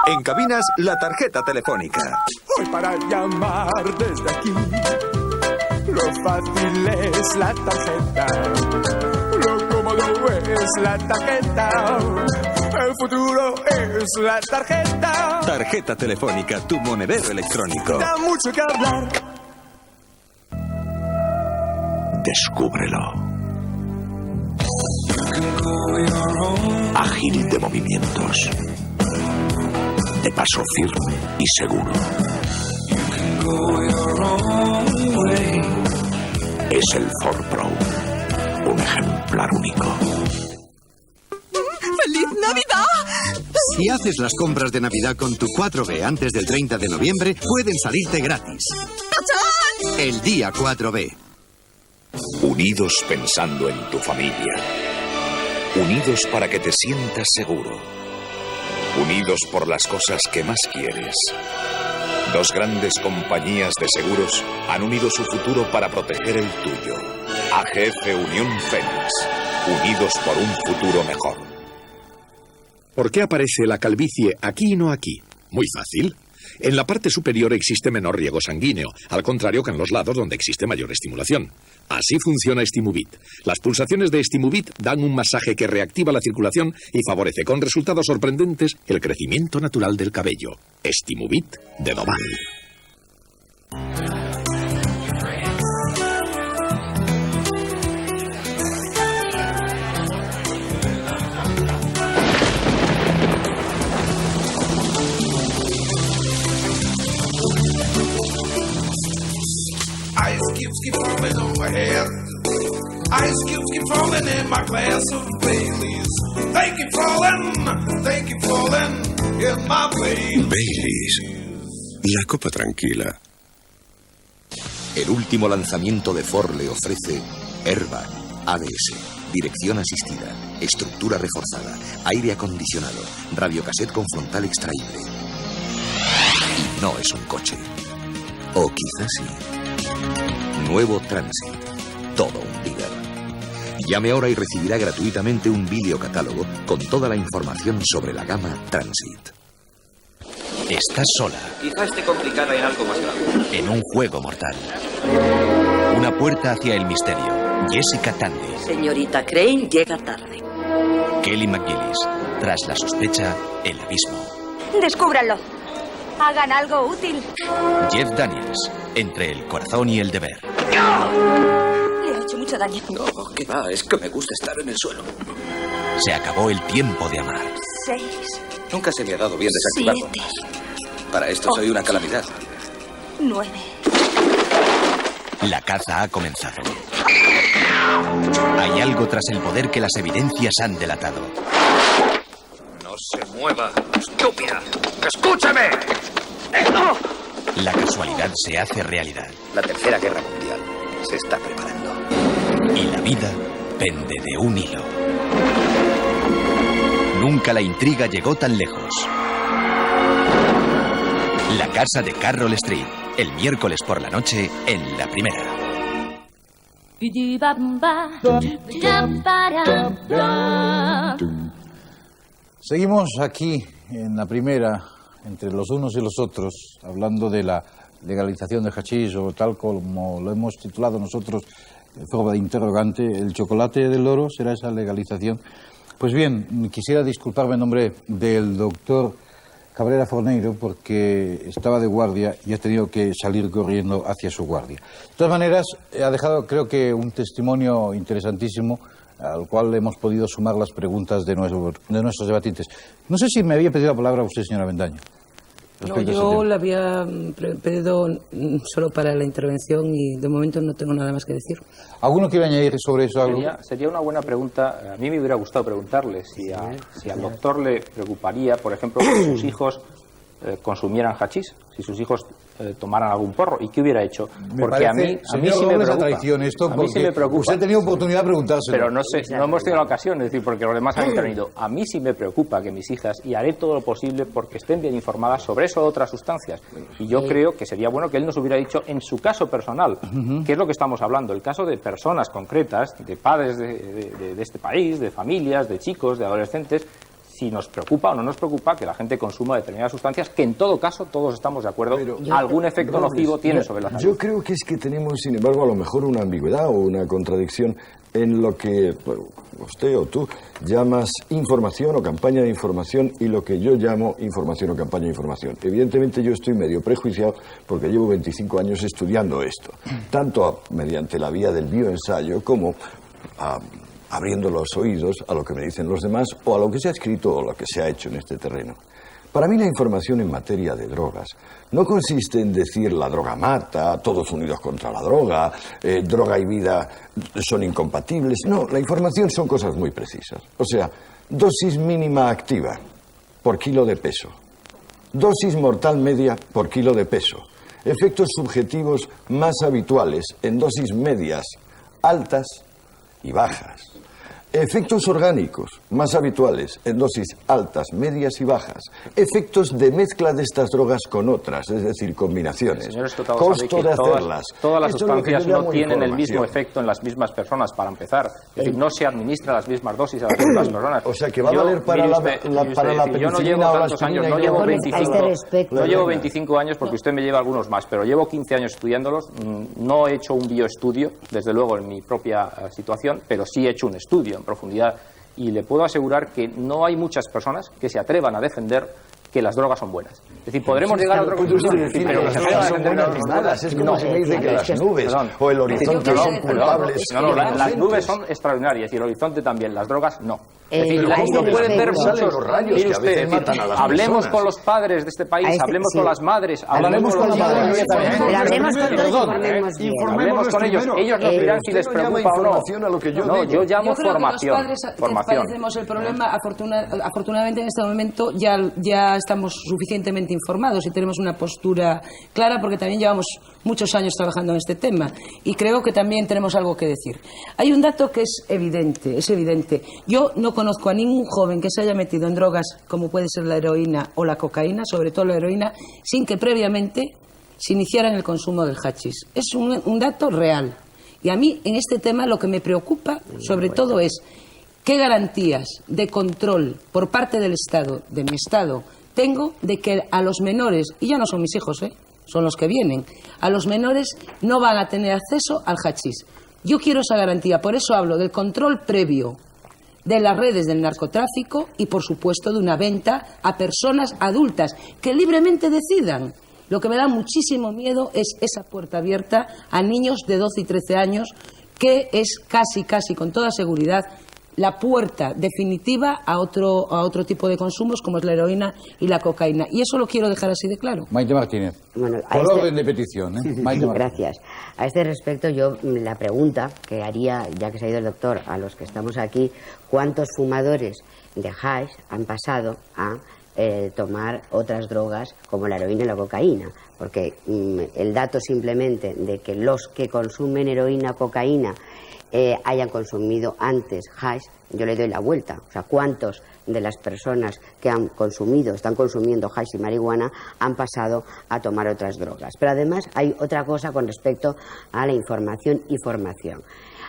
En cabinas, la tarjeta telefónica. Hoy para llamar desde aquí. Lo fácil es la tarjeta, lo cómodo es la tarjeta, el futuro es la tarjeta. Tarjeta telefónica, tu monedero electrónico. Da mucho que hablar. Descúbrelo. Ágil de movimientos, de paso firme y seguro. Es el Ford Pro, un ejemplar único. ¡Feliz Navidad! Si haces las compras de Navidad con tu 4B antes del 30 de noviembre, pueden salirte gratis. ¡Tachán! El día 4B. Unidos pensando en tu familia. Unidos para que te sientas seguro. Unidos por las cosas que más quieres. Dos grandes compañías de seguros han unido su futuro para proteger el tuyo. AGF Unión Fénix. Unidos por un futuro mejor. ¿Por qué aparece la calvicie aquí y no aquí? Muy fácil. En la parte superior existe menor riego sanguíneo, al contrario que en los lados donde existe mayor estimulación. Así funciona Stimuvit. Las pulsaciones de Stimuvit dan un masaje que reactiva la circulación y favorece con resultados sorprendentes el crecimiento natural del cabello. Stimuvit de Doval. Ice cubes keep falling on my head. Ice cubes keep falling in my glass of Baileys. They keep falling in my Baileys. Baileys, la copa tranquila. El último lanzamiento de Ford le ofrece Airbag ABS, dirección asistida, estructura reforzada, aire acondicionado, radiocassette con frontal extraíble. Y no es un coche. O quizás sí. Nuevo Transit. Todo un líder. Llame ahora y recibirá gratuitamente un videocatálogo con toda la información sobre la gama Transit. Estás sola. Quizá esté complicada en algo más grave. En un juego mortal. Una puerta hacia el misterio. Jessica Tandy. Señorita Crane llega tarde. Kelly McGillis. Tras la sospecha, el abismo. Descúbranlo. Hagan algo útil. Jeff Daniels. Entre el corazón y el deber. Le ha hecho mucho daño. No, qué va, es que me gusta estar en el suelo. Se acabó el tiempo de amar. 6. Nunca se me ha dado bien desactivarlo. 7. Para esto soy una calamidad. 9. La caza ha comenzado. Hay algo tras el poder que las evidencias han delatado. No se mueva, estúpida. ¡Escúchame! La casualidad se hace realidad. La Tercera Guerra Mundial se está preparando. Y la vida pende de un hilo. Nunca la intriga llegó tan lejos. La casa de Carroll Street, el miércoles por la noche en La Primera. Seguimos aquí en La Primera, entre los unos y los otros, hablando de la legalización del hachís, o tal como lo hemos titulado nosotros, en forma de interrogante, ¿el chocolate del oro será esa legalización? Pues bien, quisiera disculparme en nombre del doctor Cabrera Forneiro, porque estaba de guardia y ha tenido que salir corriendo hacia su guardia. De todas maneras, ha dejado, creo que, un testimonio interesantísimo al cual hemos podido sumar las preguntas de nuestros debatientes. No sé si me había pedido la palabra usted, señora Avendaño. No, yo la había pedido solo para la intervención y de momento no tengo nada más que decir. ¿Alguno quiere añadir sobre eso algo? Sería una buena pregunta. A mí me hubiera gustado preguntarle si al doctor le preocuparía, por ejemplo, que sus hijos consumieran hachís, si sus hijos tomaran algún porro, y qué hubiera hecho. Porque a mí sí me preocupa. Traición esto, a mí sí me preocupa. Usted ha tenido oportunidad de preguntárselo. Pero no sé, no hemos tenido la ocasión, es decir, porque los demás han intervenido. A mí sí me preocupa que mis hijas, y haré todo lo posible porque estén bien informadas sobre eso o otras sustancias. Y yo creo que sería bueno que él nos hubiera dicho en su caso personal, que es lo que estamos hablando, el caso de personas concretas, de padres de este país, de familias, de chicos, de adolescentes, si nos preocupa o no nos preocupa que la gente consuma determinadas sustancias que en todo caso todos estamos de acuerdo, algún efecto nocivo tiene sobre la salud. Yo creo que es que tenemos, sin embargo, a lo mejor una ambigüedad o una contradicción en lo que usted o tú llamas información o campaña de información y lo que yo llamo información o campaña de información. Evidentemente yo estoy medio prejuiciado porque llevo 25 años estudiando esto, tanto mediante la vía del bioensayo como abriendo los oídos a lo que me dicen los demás o a lo que se ha escrito o lo que se ha hecho en este terreno. Para mí la información en materia de drogas no consiste en decir la droga mata, todos unidos contra la droga, droga y vida son incompatibles. No, la información son cosas muy precisas. O sea, dosis mínima activa por kilo de peso, dosis mortal media por kilo de peso, efectos subjetivos más habituales en dosis medias, altas y bajas. Efectos orgánicos más habituales en dosis altas, medias y bajas. Efectos de mezcla de estas drogas con otras, es decir, combinaciones. Costo de hacerlas. Todas las sustancias no tienen el mismo efecto en las mismas personas, para empezar. Es decir, no se administra las mismas dosis a las mismas personas. O sea, que va a valer para la penicilina. Yo no llevo tantos años, no llevo 25 años porque usted me lleva algunos más, pero llevo 15 años estudiándolos. No he hecho un bioestudio, desde luego, en mi propia situación, pero sí he hecho un estudio en profundidad, y le puedo asegurar que no hay muchas personas que se atrevan a defender que las drogas son buenas. Es decir, podremos llegar a otra conclusión, pero las drogas son buenas ni malas. Es como si me dice que las nubes o el horizonte son culpables. No, las nubes son extraordinarias y el horizonte también, las drogas no. Es decir, lo pueden ver muchos. Mire usted, hablemos con los padres de este país, hablemos con las madres, hablemos con los padres. Hablemos con ellos. Ellos nos dirán si les preocupa o no. No, yo llamo formación. Padecemos el problema, afortunadamente en este momento ya estamos suficientemente informados y tenemos una postura clara, porque también llevamos muchos años trabajando en este tema y creo que también tenemos algo que decir. Hay un dato que es evidente. Yo no conozco a ningún joven que se haya metido en drogas como puede ser la heroína o la cocaína, sobre todo la heroína, sin que previamente se iniciara en el consumo del hachís. Es un dato real. Y a mí en este tema lo que me preocupa sobre todo es qué garantías de control por parte del Estado, de mi Estado, tengo de que a los menores, y ya no son mis hijos, son los que vienen, a los menores no van a tener acceso al hachís. Yo quiero esa garantía, por eso hablo del control previo de las redes del narcotráfico y, por supuesto, de una venta a personas adultas que libremente decidan. Lo que me da muchísimo miedo es esa puerta abierta a niños de 12 y 13 años, que es casi con toda seguridad la puerta definitiva a otro tipo de consumos como es la heroína y la cocaína. Y eso lo quiero dejar así de claro. Maite Martínez, por orden de petición. Maite Martínez. Gracias. A este respecto, yo la pregunta que haría, ya que se ha ido el doctor, a los que estamos aquí, ¿cuántos fumadores de hash han pasado a tomar otras drogas como la heroína y la cocaína? Porque el dato simplemente de que los que consumen heroína o cocaína hayan consumido antes hash, yo le doy la vuelta. O sea, ¿cuántos de las personas que están consumiendo hash y marihuana han pasado a tomar otras drogas? Pero además hay otra cosa con respecto a la información y formación.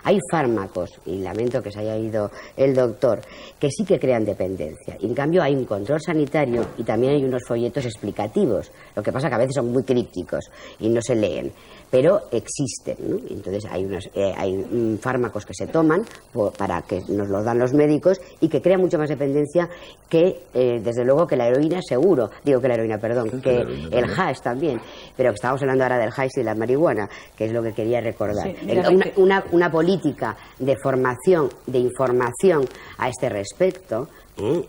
Hay fármacos, y lamento que se haya ido el doctor, que sí que crean dependencia. Y en cambio hay un control sanitario y también hay unos folletos explicativos. Lo que pasa que a veces son muy crípticos y no se leen. Pero existen, ¿no? Entonces hay fármacos que se toman para que nos los dan los médicos y que crean mucho más dependencia que, desde luego, que la heroína seguro. Digo que la heroína, perdón, que el hash también. Pero que estamos hablando ahora del hash y de la marihuana, que es lo que quería recordar. Sí, una política de formación, de información a este respecto,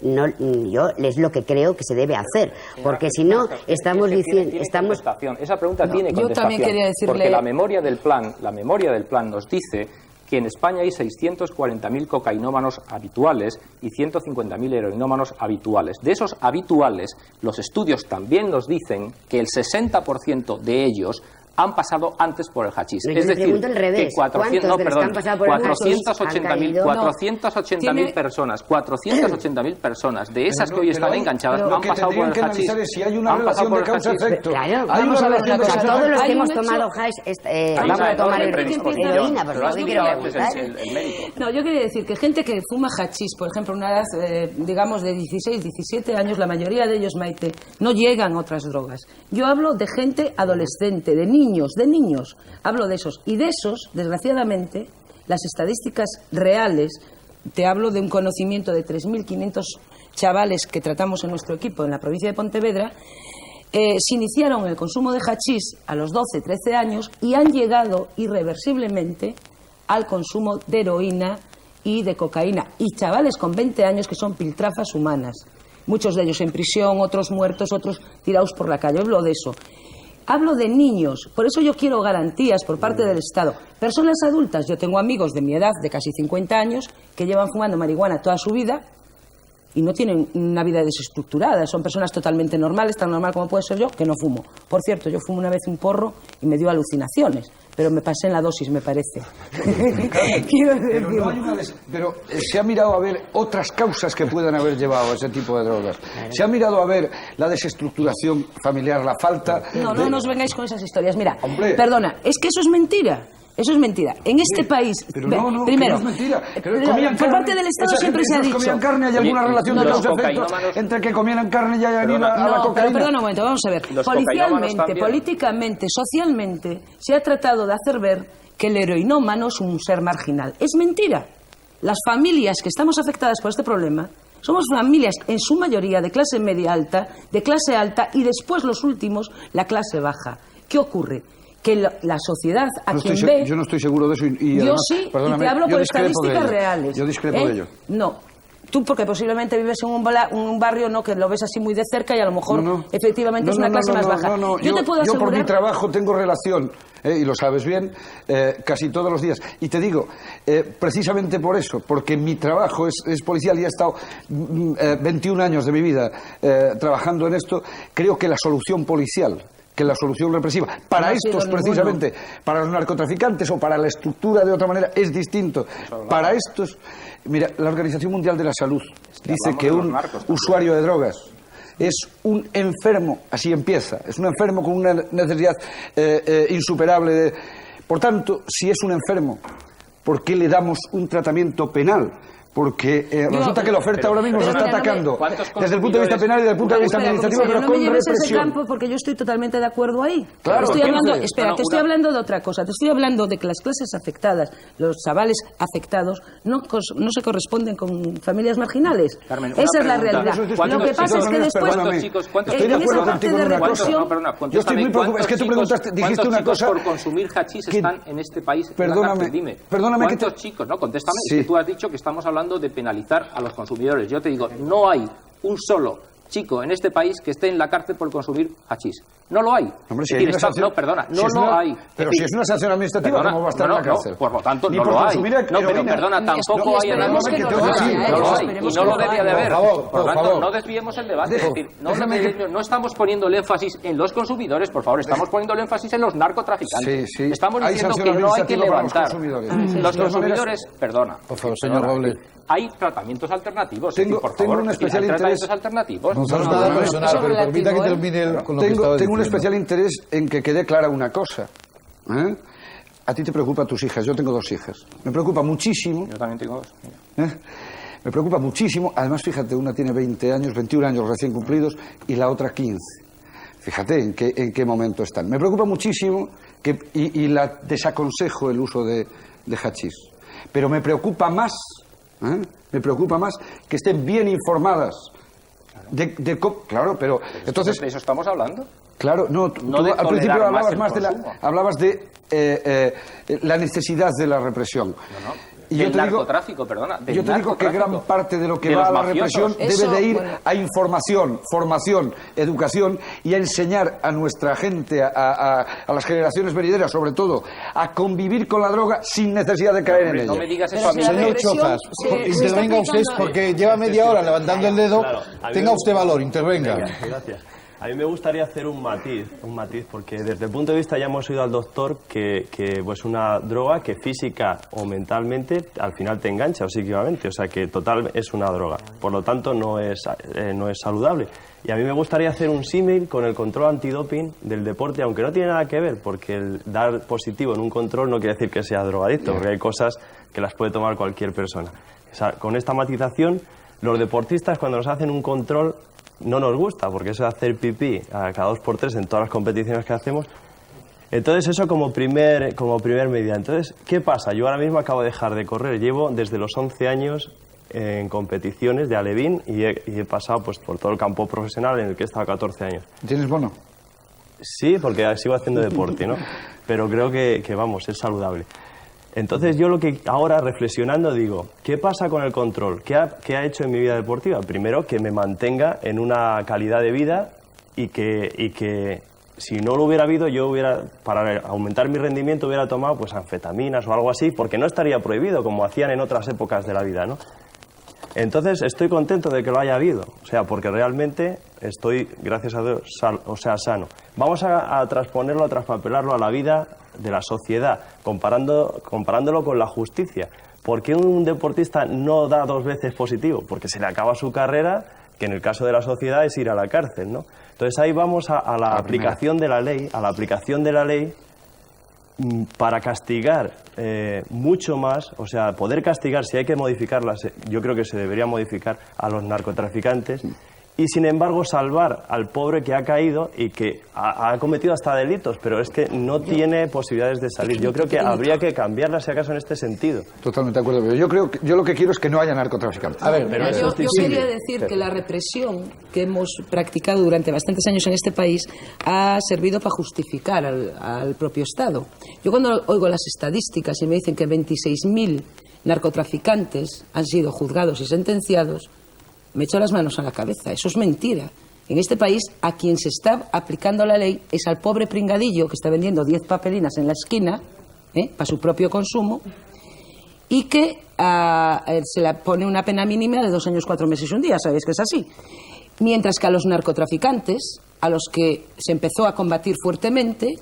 no, yo es lo que creo que se debe hacer, porque si no estamos diciendo esa pregunta tiene contestación. Yo también quería decirle, porque la memoria del plan nos dice que en España hay 640.000 cocainómanos habituales y 150.000 heroinómanos habituales. De esos habituales, los estudios también nos dicen que el 60% de ellos han pasado antes por el hachís. Es decir, que 480.000 personas, de esas que hoy están enganchadas, han pasado por el hachís. Si hay una relación de causa-efecto. Claro, vamos a ver una cosa. Todos los que hemos tomado hash, vamos a tomar heroína, pero no quiero preguntar. No, yo quería decir que gente que fuma hachís, por ejemplo, una edad, digamos, de 16, 17 años, la mayoría de ellos, Maite, no llegan a otras drogas. Yo hablo de gente adolescente, de niños, hablo de esos. Y de esos, desgraciadamente, las estadísticas reales, te hablo de un conocimiento de 3.500 chavales que tratamos en nuestro equipo en la provincia de Pontevedra, se iniciaron en el consumo de hachís a los 12, 13 años y han llegado irreversiblemente al consumo de heroína y de cocaína. Y chavales con 20 años que son piltrafas humanas. Muchos de ellos en prisión, otros muertos, otros tirados por la calle. Hablo de eso. Hablo de niños, por eso yo quiero garantías por parte del Estado. Personas adultas, yo tengo amigos de mi edad, de casi 50 años, que llevan fumando marihuana toda su vida y no tienen una vida desestructurada, son personas totalmente normales, tan normal como puede ser yo, que no fumo. Por cierto, yo fumo una vez un porro y me dio alucinaciones, pero me pasé en la dosis, me parece. Pero se ha mirado a ver otras causas que puedan haber llevado a ese tipo de drogas. Se ha mirado a ver la desestructuración familiar, la falta... No nos vengáis con esas historias. Mira, perdona, es que eso es mentira. Eso es mentira. En este país, pero primero, no es mentira. Por parte del Estado siempre se ha dicho. ¿Comían carne? ¿Hay alguna relación de causa-efecto entre que comieran carne y hayan ido a la cocaína? Pero perdona un momento, vamos a ver. Policialmente, políticamente, socialmente, se ha tratado de hacer ver que el heroinómano es un ser marginal. Es mentira. Las familias que estamos afectadas por este problema somos familias, en su mayoría, de clase media alta, de clase alta y después los últimos, la clase baja. ¿Qué ocurre? Que la sociedad a quien ve... Yo no estoy seguro de eso y yo además, sí, y te hablo por estadísticas reales. Yo discrepo de ello. No. Tú porque posiblemente vives en un barrio no que lo ves así muy de cerca y a lo mejor efectivamente es una clase más baja. Yo te puedo asegurar... Yo por mi trabajo tengo relación, y lo sabes bien, casi todos los días. Y te digo, precisamente por eso, porque mi trabajo es policial y he estado 21 años de mi vida trabajando en esto, creo que la solución policial, que la solución represiva para estos precisamente, para los narcotraficantes o para la estructura de otra manera es distinto. Para estos, mira, la Organización Mundial de la Salud dice que un usuario de drogas es un enfermo, así empieza, es un enfermo con una necesidad insuperable. Por tanto, si es un enfermo, ¿por qué le damos un tratamiento penal? Porque resulta que la oferta ahora mismo se está atacando desde el punto de vista penal y desde el punto de vista administrativo, pero no con me lleves represión. ese campo porque yo estoy totalmente de acuerdo ahí. Claro, estoy hablando, te estoy hablando de otra cosa. Te estoy hablando de que las clases afectadas, los chavales afectados, no se corresponden con familias marginales. Carmen, esa es la realidad. Lo que pasa es que después... Estoy de acuerdo contigo en una cosa. Yo estoy muy preocupado. Es que tú preguntaste, dijiste una cosa... ¿Cuántos chicos por consumir hachís están en este país? Perdóname. Dime. Perdóname. ¿Cuántos chicos? No, contéstame. Es que tú has dicho que estamos hablando de penalizar a los consumidores. Yo te digo, no hay un solo chico en este país que esté en la cárcel por consumir hachís. No lo hay. Hombre, si hay una sanción, no, perdona, no hay. Pero si es una sanción administrativa, ¿cómo va a estar en la cárcel? Por lo tanto, no lo hay. No, pero perdona, tampoco hay análisis. No lo hay. Y no lo debía de haber. Por lo tanto, no desviemos el debate. Es decir, no estamos poniendo el énfasis en los consumidores, por favor, estamos poniendo el énfasis en los narcotraficantes. Estamos diciendo que no hay que levantar. Los consumidores, perdona. Por favor, señor Robles. Hay tratamientos alternativos. Tengo un especial interés. Tengo un especial interés en que quede clara una cosa. A ti te preocupan tus hijas. Yo tengo 2 hijas. Me preocupa muchísimo. Yo también tengo 2. Me preocupa muchísimo. Además, fíjate, una tiene 20 años, 21 años recién cumplidos y la otra 15. Fíjate en qué momento están. Me preocupa muchísimo y la desaconsejo el uso de hachís. Pero me preocupa más que estén bien informadas. Claro, pero entonces... ¿De eso estamos hablando? Claro, no, tú al principio hablabas de la necesidad de la represión. Y el narcotráfico, perdona. Yo te digo que gran parte de lo que va a la represión debe de ir a información, formación, educación y a enseñar a nuestra gente, a las generaciones venideras, sobre todo, a convivir con la droga sin necesidad de caer en ella. No me digas eso a mí. Señor Chozas, intervenga usted porque lleva media hora levantando el dedo. Tenga usted valor, intervenga. Gracias. A mí me gustaría hacer un matiz, porque desde el punto de vista ya hemos oído al doctor que pues una droga que física o mentalmente al final te engancha o psíquicamente, o sea que total es una droga, por lo tanto no es saludable. Y a mí me gustaría hacer un símil con el control antidoping del deporte, aunque no tiene nada que ver, porque el dar positivo en un control no quiere decir que sea drogadicto, porque hay cosas que las puede tomar cualquier persona. O sea, con esta matización, los deportistas cuando nos hacen un control no nos gusta, porque eso de hacer pipí a cada 2x3 en todas las competiciones que hacemos. Entonces eso como primer medida. Entonces, ¿qué pasa? Yo ahora mismo acabo de dejar de correr. Llevo desde los 11 años en competiciones de alevín y he pasado pues por todo el campo profesional en el que he estado 14 años. ¿Tienes bono? Sí, porque sigo haciendo deporte, ¿no? Pero creo que vamos, es saludable. Entonces yo lo que ahora reflexionando digo, ¿qué pasa con el control? ¿Qué ha hecho en mi vida deportiva? Primero, que me mantenga en una calidad de vida y que si no lo hubiera habido, yo para aumentar mi rendimiento hubiera tomado pues anfetaminas o algo así, porque no estaría prohibido como hacían en otras épocas de la vida, ¿no? Entonces estoy contento de que lo haya habido, o sea, porque realmente estoy, gracias a Dios, sano. Vamos a transponerlo, a traspapelarlo a la vida de la sociedad, comparándolo con la justicia. ¿Por qué un deportista no da 2 veces positivo? Porque se le acaba su carrera, que en el caso de la sociedad es ir a la cárcel, ¿no? Entonces ahí vamos a la aplicación de la ley, para castigar mucho más, o sea, poder castigar, si hay que modificarlas, yo creo que se debería modificar a los narcotraficantes, y sin embargo salvar al pobre que ha caído y que ha cometido hasta delitos, pero es que no tiene posibilidades de salir. Yo creo que habría que cambiarla, si acaso, en este sentido. Totalmente de acuerdo, pero yo lo que quiero es que no haya narcotraficantes. A ver, pero yo quería decir que la represión que hemos practicado durante bastantes años en este país ha servido para justificar al propio Estado. Yo cuando oigo las estadísticas y me dicen que 26.000 narcotraficantes han sido juzgados y sentenciados, me echo las manos a la cabeza. Eso es mentira. En este país, a quien se está aplicando la ley es al pobre pringadillo que está vendiendo 10 papelinas en la esquina, para su propio consumo, y que se le pone una pena mínima de 2 años, 4 meses y 1 día. Sabéis que es así. Mientras que a los narcotraficantes, a los que se empezó a combatir fuertemente,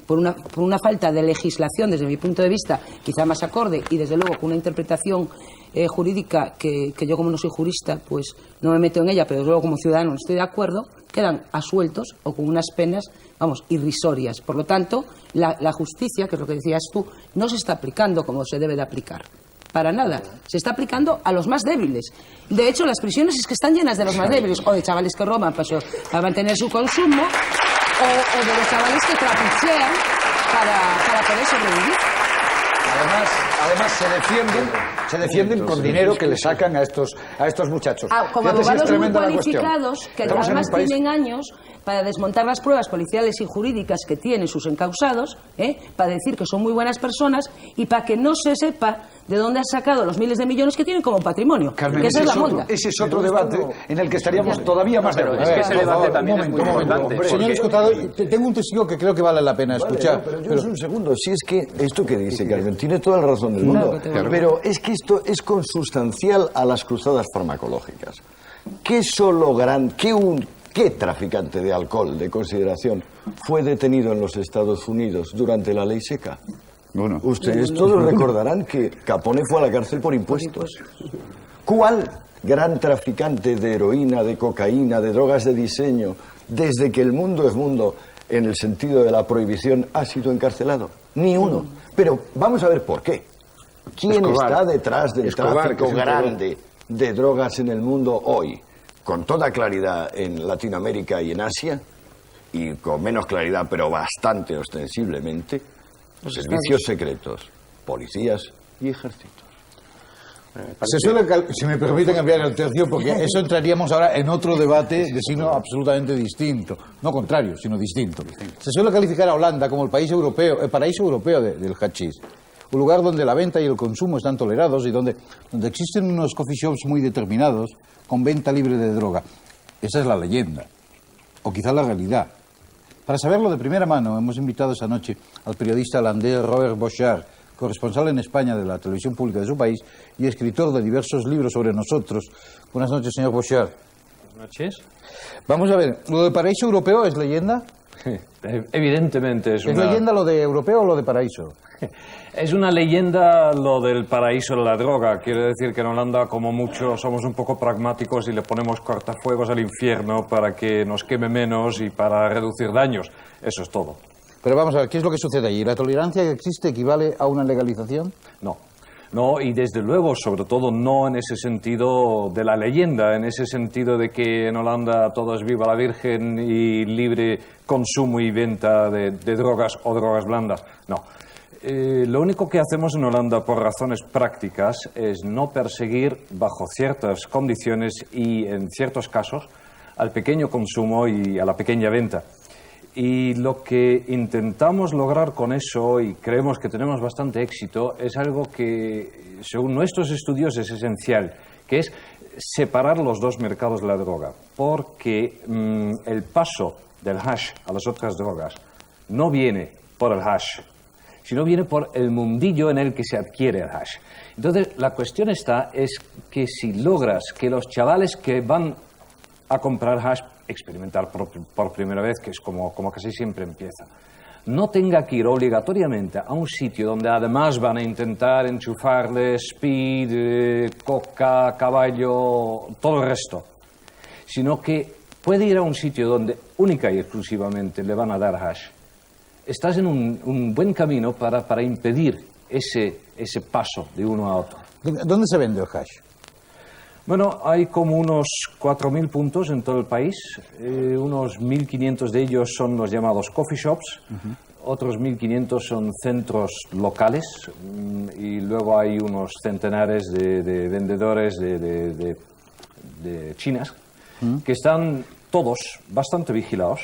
por una falta de legislación, desde mi punto de vista, quizá más acorde, y desde luego con una interpretación jurídica que yo, como no soy jurista, pues no me meto en ella, pero desde luego como ciudadano no estoy de acuerdo, quedan asueltos o con unas penas, irrisorias. Por lo tanto, la justicia, que es lo que decías tú, no se está aplicando como se debe de aplicar. Para nada. Se está aplicando a los más débiles. De hecho, las prisiones es que están llenas de los más débiles, o de chavales que roban para mantener su consumo, o de los chavales que trapichean para poder sobrevivir. Además se defienden con dinero que le sacan a estos muchachos. Como abogados muy cualificados, que además tienen años para desmontar las pruebas policiales y jurídicas que tienen sus encausados, para decir que son muy buenas personas y para que no se sepa de dónde han sacado los miles de millones que tienen como patrimonio. Carmen, que esa es la monda. Ese es otro debate en el que estaríamos todavía más de acuerdo. Es que ese debate también es muy importante. Señor Escotado, tengo un testigo que creo que vale la pena escuchar. Pero un segundo, si es que esto que dice Carmen tiene toda la razón del mundo, pero es que esto es consustancial a las cruzadas farmacológicas. ¿Qué traficante de alcohol de consideración fue detenido en los Estados Unidos durante la ley seca? Bueno, ustedes todos recordarán que Capone fue a la cárcel por impuestos. ¿Cuál gran traficante de heroína, de cocaína, de drogas de diseño, desde que el mundo es mundo, en el sentido de la prohibición, ha sido encarcelado? Ni uno. Pero vamos a ver por qué. ¿Quién está detrás del tráfico grande de drogas en el mundo hoy? Con toda claridad en Latinoamérica y en Asia, y con menos claridad, pero bastante ostensiblemente, servicios secretos, policías y ejércitos. Si me permiten cambiar el tercio, porque eso entraríamos ahora en otro debate de signo absolutamente distinto. No contrario, sino distinto. Se suele calificar a Holanda como el paraíso europeo del hachís. Un lugar donde la venta y el consumo están tolerados y donde existen unos coffee shops muy determinados con venta libre de droga. Esa es la leyenda, o quizá la realidad. Para saberlo de primera mano, hemos invitado esta noche al periodista holandés Robert Bochart, corresponsal en España de la televisión pública de su país y escritor de diversos libros sobre nosotros. Buenas noches, señor Bochart. Buenas noches. Vamos a ver, ¿lo de paraíso europeo es leyenda? Evidentemente es una... ¿Es leyenda lo de europeo o lo de paraíso? Es una leyenda lo del paraíso de la droga. Quiere decir que en Holanda, como mucho, somos un poco pragmáticos y le ponemos cortafuegos al infierno para que nos queme menos y para reducir daños. Eso es todo. Pero vamos a ver, ¿qué es lo que sucede allí? ¿La tolerancia que existe equivale a una legalización? No, y desde luego, sobre todo, no en ese sentido de la leyenda, en ese sentido de que en Holanda todo es viva la Virgen y libre consumo y venta de drogas o drogas blandas. No. Lo único que hacemos en Holanda por razones prácticas es no perseguir bajo ciertas condiciones y en ciertos casos al pequeño consumo y a la pequeña venta. Y lo que intentamos lograr con eso, y creemos que tenemos bastante éxito, es algo que, según nuestros estudios, es esencial, que es separar los dos mercados de la droga. Porque el paso del hash a las otras drogas no viene por el hash, sino viene por el mundillo en el que se adquiere el hash. Entonces, la cuestión es que si logras que los chavales que van a comprar hash, experimentar por primera vez, que es como casi siempre empieza, no tenga que ir obligatoriamente a un sitio donde además van a intentar enchufarle speed, coca, caballo, todo el resto, sino que puede ir a un sitio donde única y exclusivamente le van a dar hash. Estás en un buen camino para impedir ese paso de uno a otro. ¿Dónde se vende el hash? Bueno, hay como unos 4.000 puntos en todo el país. Unos 1.500 de ellos son los llamados coffee shops. Otros 1.500 son centros locales. Y luego hay unos centenares de vendedores de chinas que están todos bastante vigilados.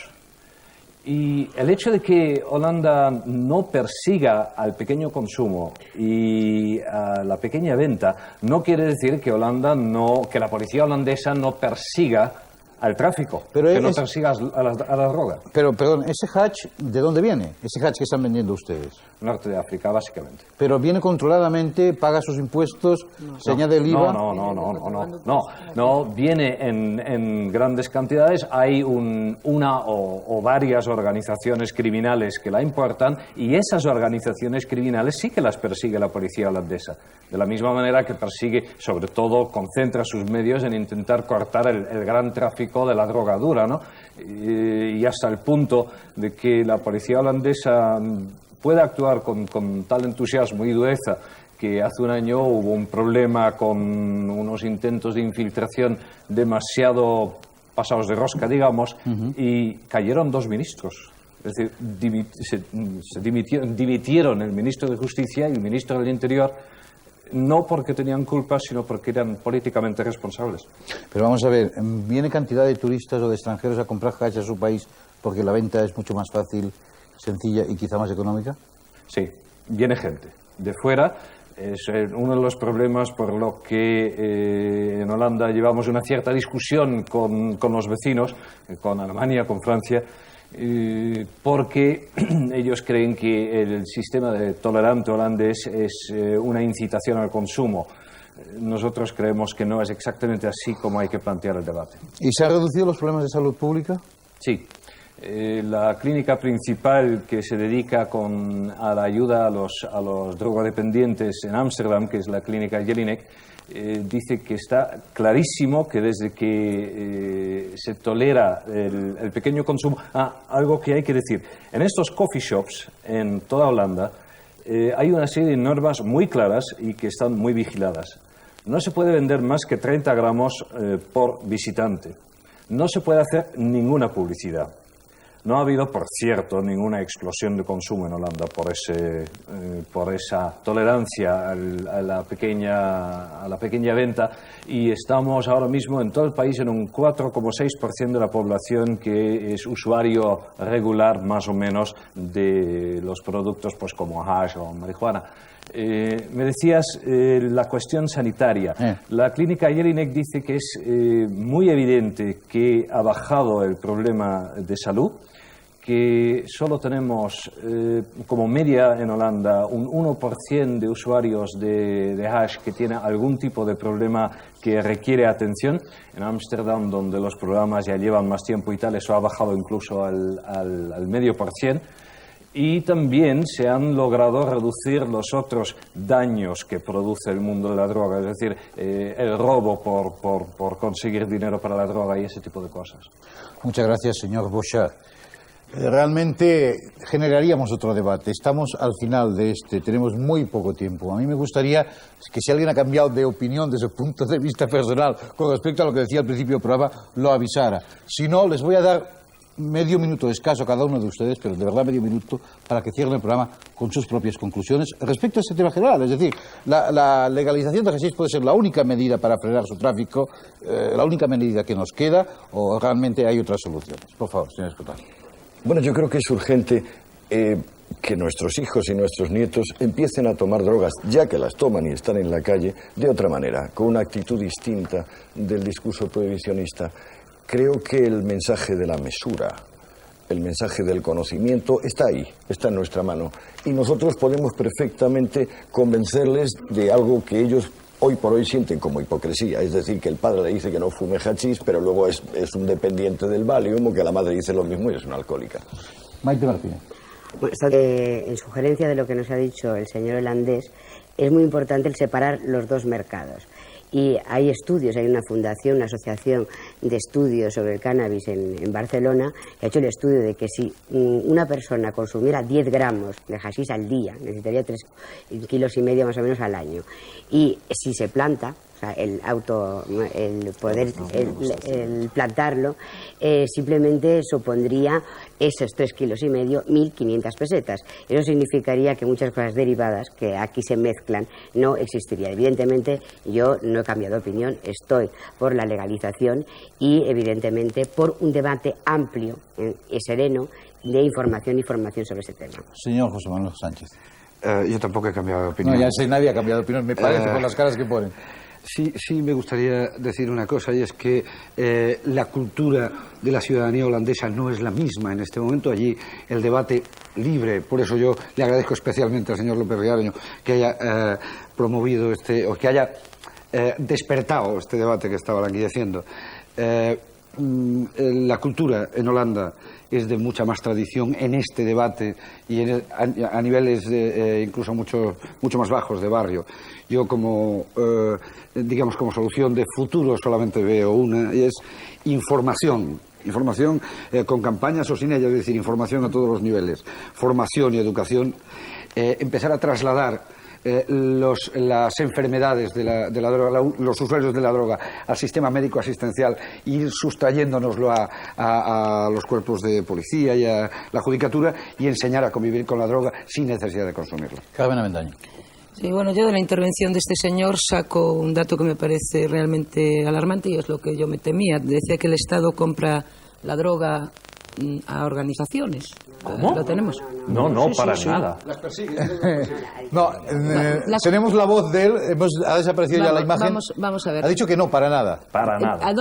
Y el hecho de que Holanda no persiga al pequeño consumo y a la pequeña venta no quiere decir que que la policía holandesa no persiga al tráfico, no persiga a la droga. Pero, perdón, ¿ese hash de dónde viene? ¿Ese hash que están vendiendo ustedes? Norte de África, básicamente. ¿Pero viene controladamente, paga sus impuestos, se añade el IVA? No, viene en grandes cantidades. Hay una o varias organizaciones criminales que la importan y esas organizaciones criminales sí que las persigue la policía holandesa. De la misma manera que persigue, sobre todo, concentra sus medios en intentar cortar el gran tráfico de la droga dura, ¿no? Y hasta el punto de que la policía holandesa puede actuar con tal entusiasmo y dureza que hace un año hubo un problema con unos intentos de infiltración demasiado pasados de rosca, digamos, y cayeron 2 ministros. Es decir, dimitieron el ministro de Justicia y el ministro del Interior, no porque tenían culpa, sino porque eran políticamente responsables. Pero vamos a ver, ¿viene cantidad de turistas o de extranjeros a comprar hash a su país porque la venta es mucho más fácil, sencilla y quizá más económica? Sí, viene gente de fuera. Es uno de los problemas por lo que en Holanda llevamos una cierta discusión con los vecinos, con Alemania, con Francia, porque ellos creen que el sistema de tolerante holandés es una incitación al consumo. Nosotros creemos que no es exactamente así como hay que plantear el debate. ¿Y se han reducido los problemas de salud pública? Sí. La clínica principal que se dedica a la ayuda a los drogodependientes en Ámsterdam, que es la clínica Jelinek, dice que está clarísimo que desde que se tolera el pequeño consumo... algo que hay que decir. En estos coffee shops, en toda Holanda, hay una serie de normas muy claras y que están muy vigiladas. No se puede vender más que 30 gramos por visitante. No se puede hacer ninguna publicidad. No ha habido, por cierto, ninguna explosión de consumo en Holanda por esa tolerancia a la pequeña venta, y estamos ahora mismo en todo el país en un 4,6% de la población que es usuario regular, más o menos, de los productos pues como hash o marihuana. Me decías la cuestión sanitaria. La clínica Jelinek dice que es muy evidente que ha bajado el problema de salud, que solo tenemos como media en Holanda un 1% de usuarios de hash que tiene algún tipo de problema que requiere atención. En Ámsterdam, donde los programas ya llevan más tiempo y tal, eso ha bajado incluso al 0,5%. Y también se han logrado reducir los otros daños que produce el mundo de la droga, es decir, el robo por conseguir dinero para la droga y ese tipo de cosas. Muchas gracias, señor Bochart. Realmente generaríamos otro debate. Estamos al final de tenemos muy poco tiempo. A mí me gustaría que si alguien ha cambiado de opinión desde el punto de vista personal con respecto a lo que decía al principio del programa, lo avisara. Si no, les voy a dar medio minuto escaso a cada uno de ustedes, pero de verdad medio minuto, para que cierren el programa con sus propias conclusiones respecto a este tema general. Es decir, la legalización de hashish puede ser la única medida para frenar su tráfico, la única medida que nos queda, o realmente hay otras soluciones. Por favor, señor Escotar. Bueno, yo creo que es urgente que nuestros hijos y nuestros nietos empiecen a tomar drogas, ya que las toman y están en la calle, de otra manera, con una actitud distinta del discurso prohibicionista. Creo que el mensaje de la mesura el mensaje del conocimiento está ahí, está en nuestra mano. Y nosotros podemos perfectamente convencerles de algo que ellos hoy por hoy sienten como hipocresía. Es decir, que el padre le dice que no fume hachís, pero luego es un dependiente del Valium, o que la madre dice lo mismo y es una alcohólica. Maite Martínez. En sugerencia de lo que nos ha dicho el señor holandés, es muy importante el separar los dos mercados. Y hay estudios, hay una fundación, una asociación de estudios sobre el cannabis en Barcelona, que ha hecho el estudio de que si una persona consumiera 10 gramos de hachís al día, necesitaría 3,5 kilos más o menos al año. Y si se planta, o sea, el plantarlo, simplemente supondría esos 3,5 kilos, 1.500 pesetas. Eso significaría que muchas cosas derivadas que aquí se mezclan no existirían. Evidentemente, yo no he cambiado de opinión, estoy por la legalización y, evidentemente, por un debate amplio y sereno de información y formación sobre ese tema. Señor José Manuel Sánchez. Yo tampoco he cambiado de opinión. No, ya sé, nadie ha cambiado de opinión, me parece, por las caras que ponen. Sí, me gustaría decir una cosa, y es que la cultura de la ciudadanía holandesa no es la misma en este momento. Allí el debate libre, por eso yo le agradezco especialmente al señor López Villareño que haya promovido o que haya despertado este debate que estaba languideciendo. La cultura en Holanda es de mucha más tradición en este debate y a niveles incluso mucho más bajos de barrio. Yo como solución de futuro solamente veo una, y es información con campañas o sin ellas, es decir, información a todos los niveles, formación y educación, empezar a trasladar las enfermedades de la droga, los usuarios de la droga al sistema médico asistencial, ir sustrayéndonoslo a los cuerpos de policía y a la judicatura, y enseñar a convivir con la droga sin necesidad de consumirla. Carmen Avendaño. Sí, bueno, yo de la intervención de este señor saco un dato que me parece realmente alarmante, y es lo que yo me temía. Decía que el Estado compra la droga a organizaciones. ¿Cómo? ¿Lo tenemos? No, para nada. Las persigue. Tenemos la voz de él, ha desaparecido ya la imagen. Vamos a ver. Ha dicho que no, para nada. Para nada.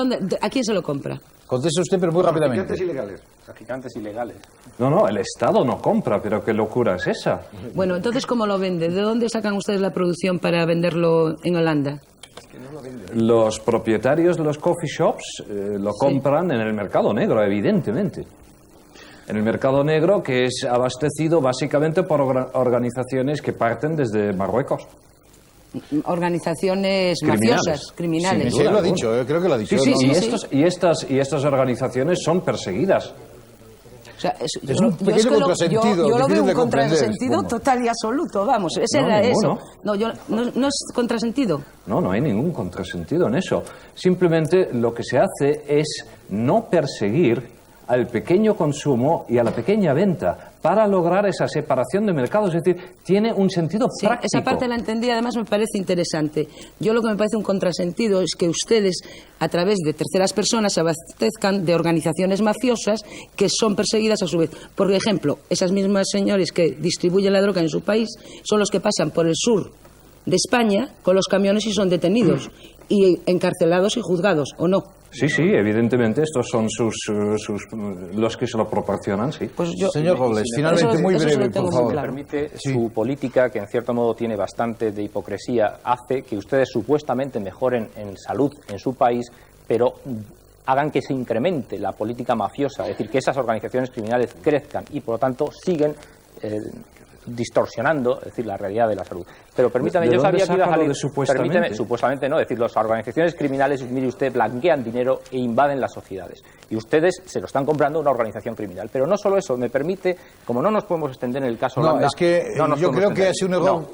¿A quién se lo compra? Conteste usted, pero muy rápidamente. Traficantes ilegales. No, el Estado no compra, pero qué locura es esa. Bueno, entonces, ¿cómo lo vende? ¿De dónde sacan ustedes la producción para venderlo en Holanda? Los propietarios de los coffee shops lo compran en el mercado negro, evidentemente. En el mercado negro, que es abastecido básicamente por organizaciones que parten desde Marruecos. Organizaciones mafiosas, criminales. Sí, lo ha dicho, creo que lo ha dicho. Y estas organizaciones son perseguidas. O sea, es un pequeño contrasentido. Yo lo veo un contrasentido total y absoluto, vamos. Era eso. No es contrasentido. No hay ningún contrasentido en eso. Simplemente lo que se hace es no perseguir al pequeño consumo y a la pequeña venta para lograr esa separación de mercados. Es decir, tiene un sentido práctico. Esa parte la entendí, además me parece interesante. Yo lo que me parece un contrasentido es que ustedes, a través de terceras personas, se abastezcan de organizaciones mafiosas que son perseguidas a su vez. Por ejemplo, esas mismas señores que distribuyen la droga en su país son los que pasan por el sur de España con los camiones y son detenidos y encarcelados y juzgados, ¿o no? Sí, evidentemente estos son los que se lo proporcionan, sí. Pues señor Robles, finalmente muy breve, por favor. Me permite, su política, que en cierto modo tiene bastante de hipocresía, hace que ustedes supuestamente mejoren en salud en su país, pero hagan que se incremente la política mafiosa, es decir, que esas organizaciones criminales crezcan y, por lo tanto, siguen distorsionando, es decir, la realidad de la salud. Pero permítame, yo sabía que iba a salir... Supuestamente no, es decir, las organizaciones criminales, mire usted, blanquean dinero e invaden las sociedades. Y ustedes se lo están comprando a una organización criminal. Pero no solo eso, me permite, como no nos podemos extender en el caso Holanda... No, es que yo creo que ha sido un error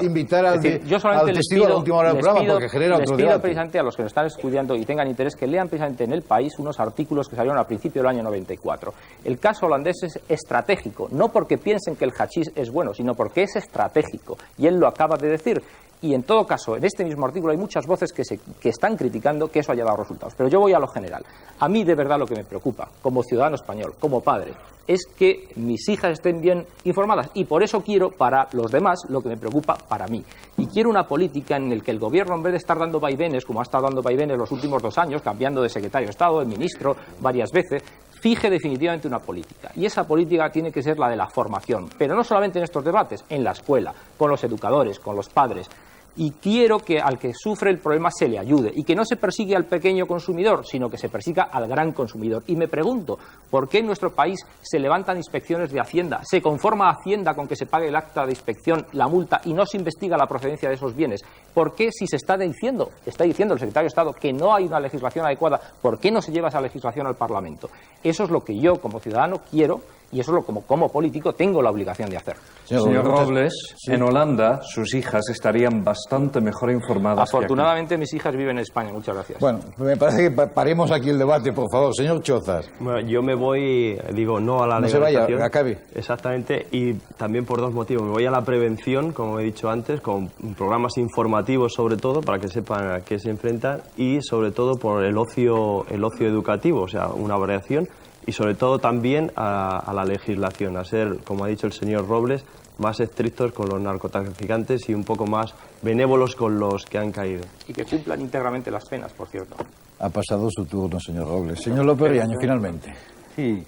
invitar al testigo a la última hora del programa, porque genera otro debate. Les pido precisamente a los que nos están estudiando y tengan interés que lean precisamente en El País unos artículos que salieron al principio del año 94. El caso holandés es estratégico, no porque piensen que el hachís es bueno, sino porque es estratégico. Y él lo acaba de decir. Y en todo caso, en este mismo artículo hay muchas voces que están criticando que eso haya dado resultados. Pero yo voy a lo general. A mí, de verdad, lo que me preocupa, como ciudadano español, como padre, es que mis hijas estén bien informadas. Y por eso quiero para los demás lo que me preocupa para mí. Y quiero una política en la que el gobierno, en vez de estar dando vaivenes, como ha estado dando vaivenes los últimos 2 años, cambiando de secretario de Estado, de ministro, varias veces, fije definitivamente una política. Y esa política tiene que ser la de la formación, pero no solamente en estos debates, en la escuela, con los educadores, con los padres. Y quiero que al que sufre el problema se le ayude y que no se persigue al pequeño consumidor, sino que se persiga al gran consumidor. Y me pregunto, ¿por qué en nuestro país se levantan inspecciones de Hacienda, se conforma Hacienda con que se pague el acta de inspección, la multa, y no se investiga la procedencia de esos bienes? ¿Por qué, si está diciendo el secretario de Estado que no hay una legislación adecuada, por qué no se lleva esa legislación al Parlamento? Eso es lo que yo como ciudadano quiero. Y eso es lo que como político tengo la obligación de hacer. Señor Robles, sí. En Holanda sus hijas estarían bastante mejor informadas. Afortunadamente mis hijas viven en España, muchas gracias. Bueno, me parece que paremos aquí el debate, por favor. Señor Chozas. Bueno, yo me voy, no a la legalización. No se vaya, acabe. Exactamente, y también por dos motivos. Me voy a la prevención, como he dicho antes, con programas informativos sobre todo, para que sepan a qué se enfrentan, y sobre todo por el ocio educativo, o sea, una variación. Y sobre todo también a la legislación, a ser, como ha dicho el señor Robles, más estrictos con los narcotraficantes y un poco más benévolos con los que han caído. Y que cumplan íntegramente las penas, por cierto. Ha pasado su turno, señor Robles. Señor López Riaño, finalmente. Sí,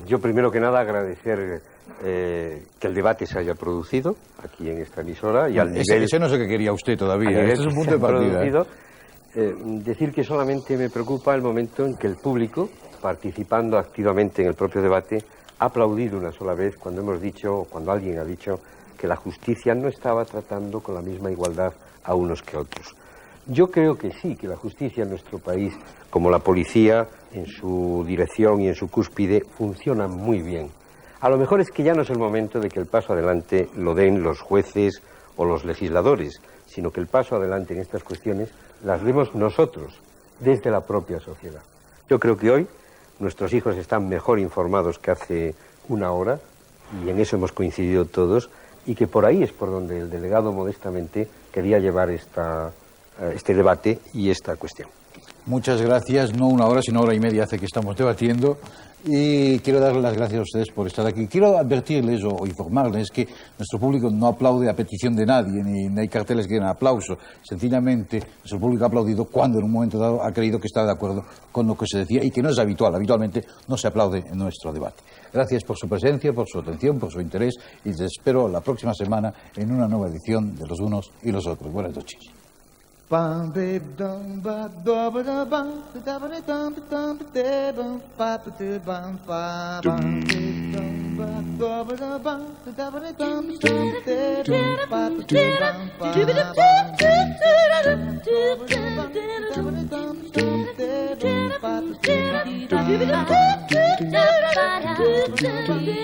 yo primero que nada agradecer que el debate se haya producido aquí en esta emisora y al nivel... Ese no sé qué quería usted todavía, este es un punto de partida. Decir que solamente me preocupa el momento en que el público, participando activamente en el propio debate, ha aplaudido una sola vez cuando alguien ha dicho que la justicia no estaba tratando con la misma igualdad a unos que a otros. Yo creo que sí, que la justicia en nuestro país, como la policía en su dirección y en su cúspide, funciona muy bien. A lo mejor es que ya no es el momento de que el paso adelante lo den los jueces o los legisladores, sino que el paso adelante en estas cuestiones las demos nosotros, desde la propia sociedad. Yo creo que hoy nuestros hijos están mejor informados que hace una hora, y en eso hemos coincidido todos, y que por ahí es por donde el delegado modestamente quería llevar este debate y esta cuestión. Muchas gracias, no una hora, sino hora y media hace que estamos debatiendo, y quiero darles las gracias a ustedes por estar aquí. Quiero advertirles o informarles que nuestro público no aplaude a petición de nadie, ni hay carteles que den aplauso. Sencillamente, nuestro público ha aplaudido cuando en un momento dado ha creído que está de acuerdo con lo que se decía y que no es habitual. Habitualmente no se aplaude en nuestro debate. Gracias por su presencia, por su atención, por su interés, y les espero la próxima semana en una nueva edición de Los Unos y los Otros. Buenas noches. Bum baby dum ba da ba da bum da ba da dum dum da bum pa pa da bum pa bum dum ba da ba da bum da ba da dum dum da bum pa pa da bum pa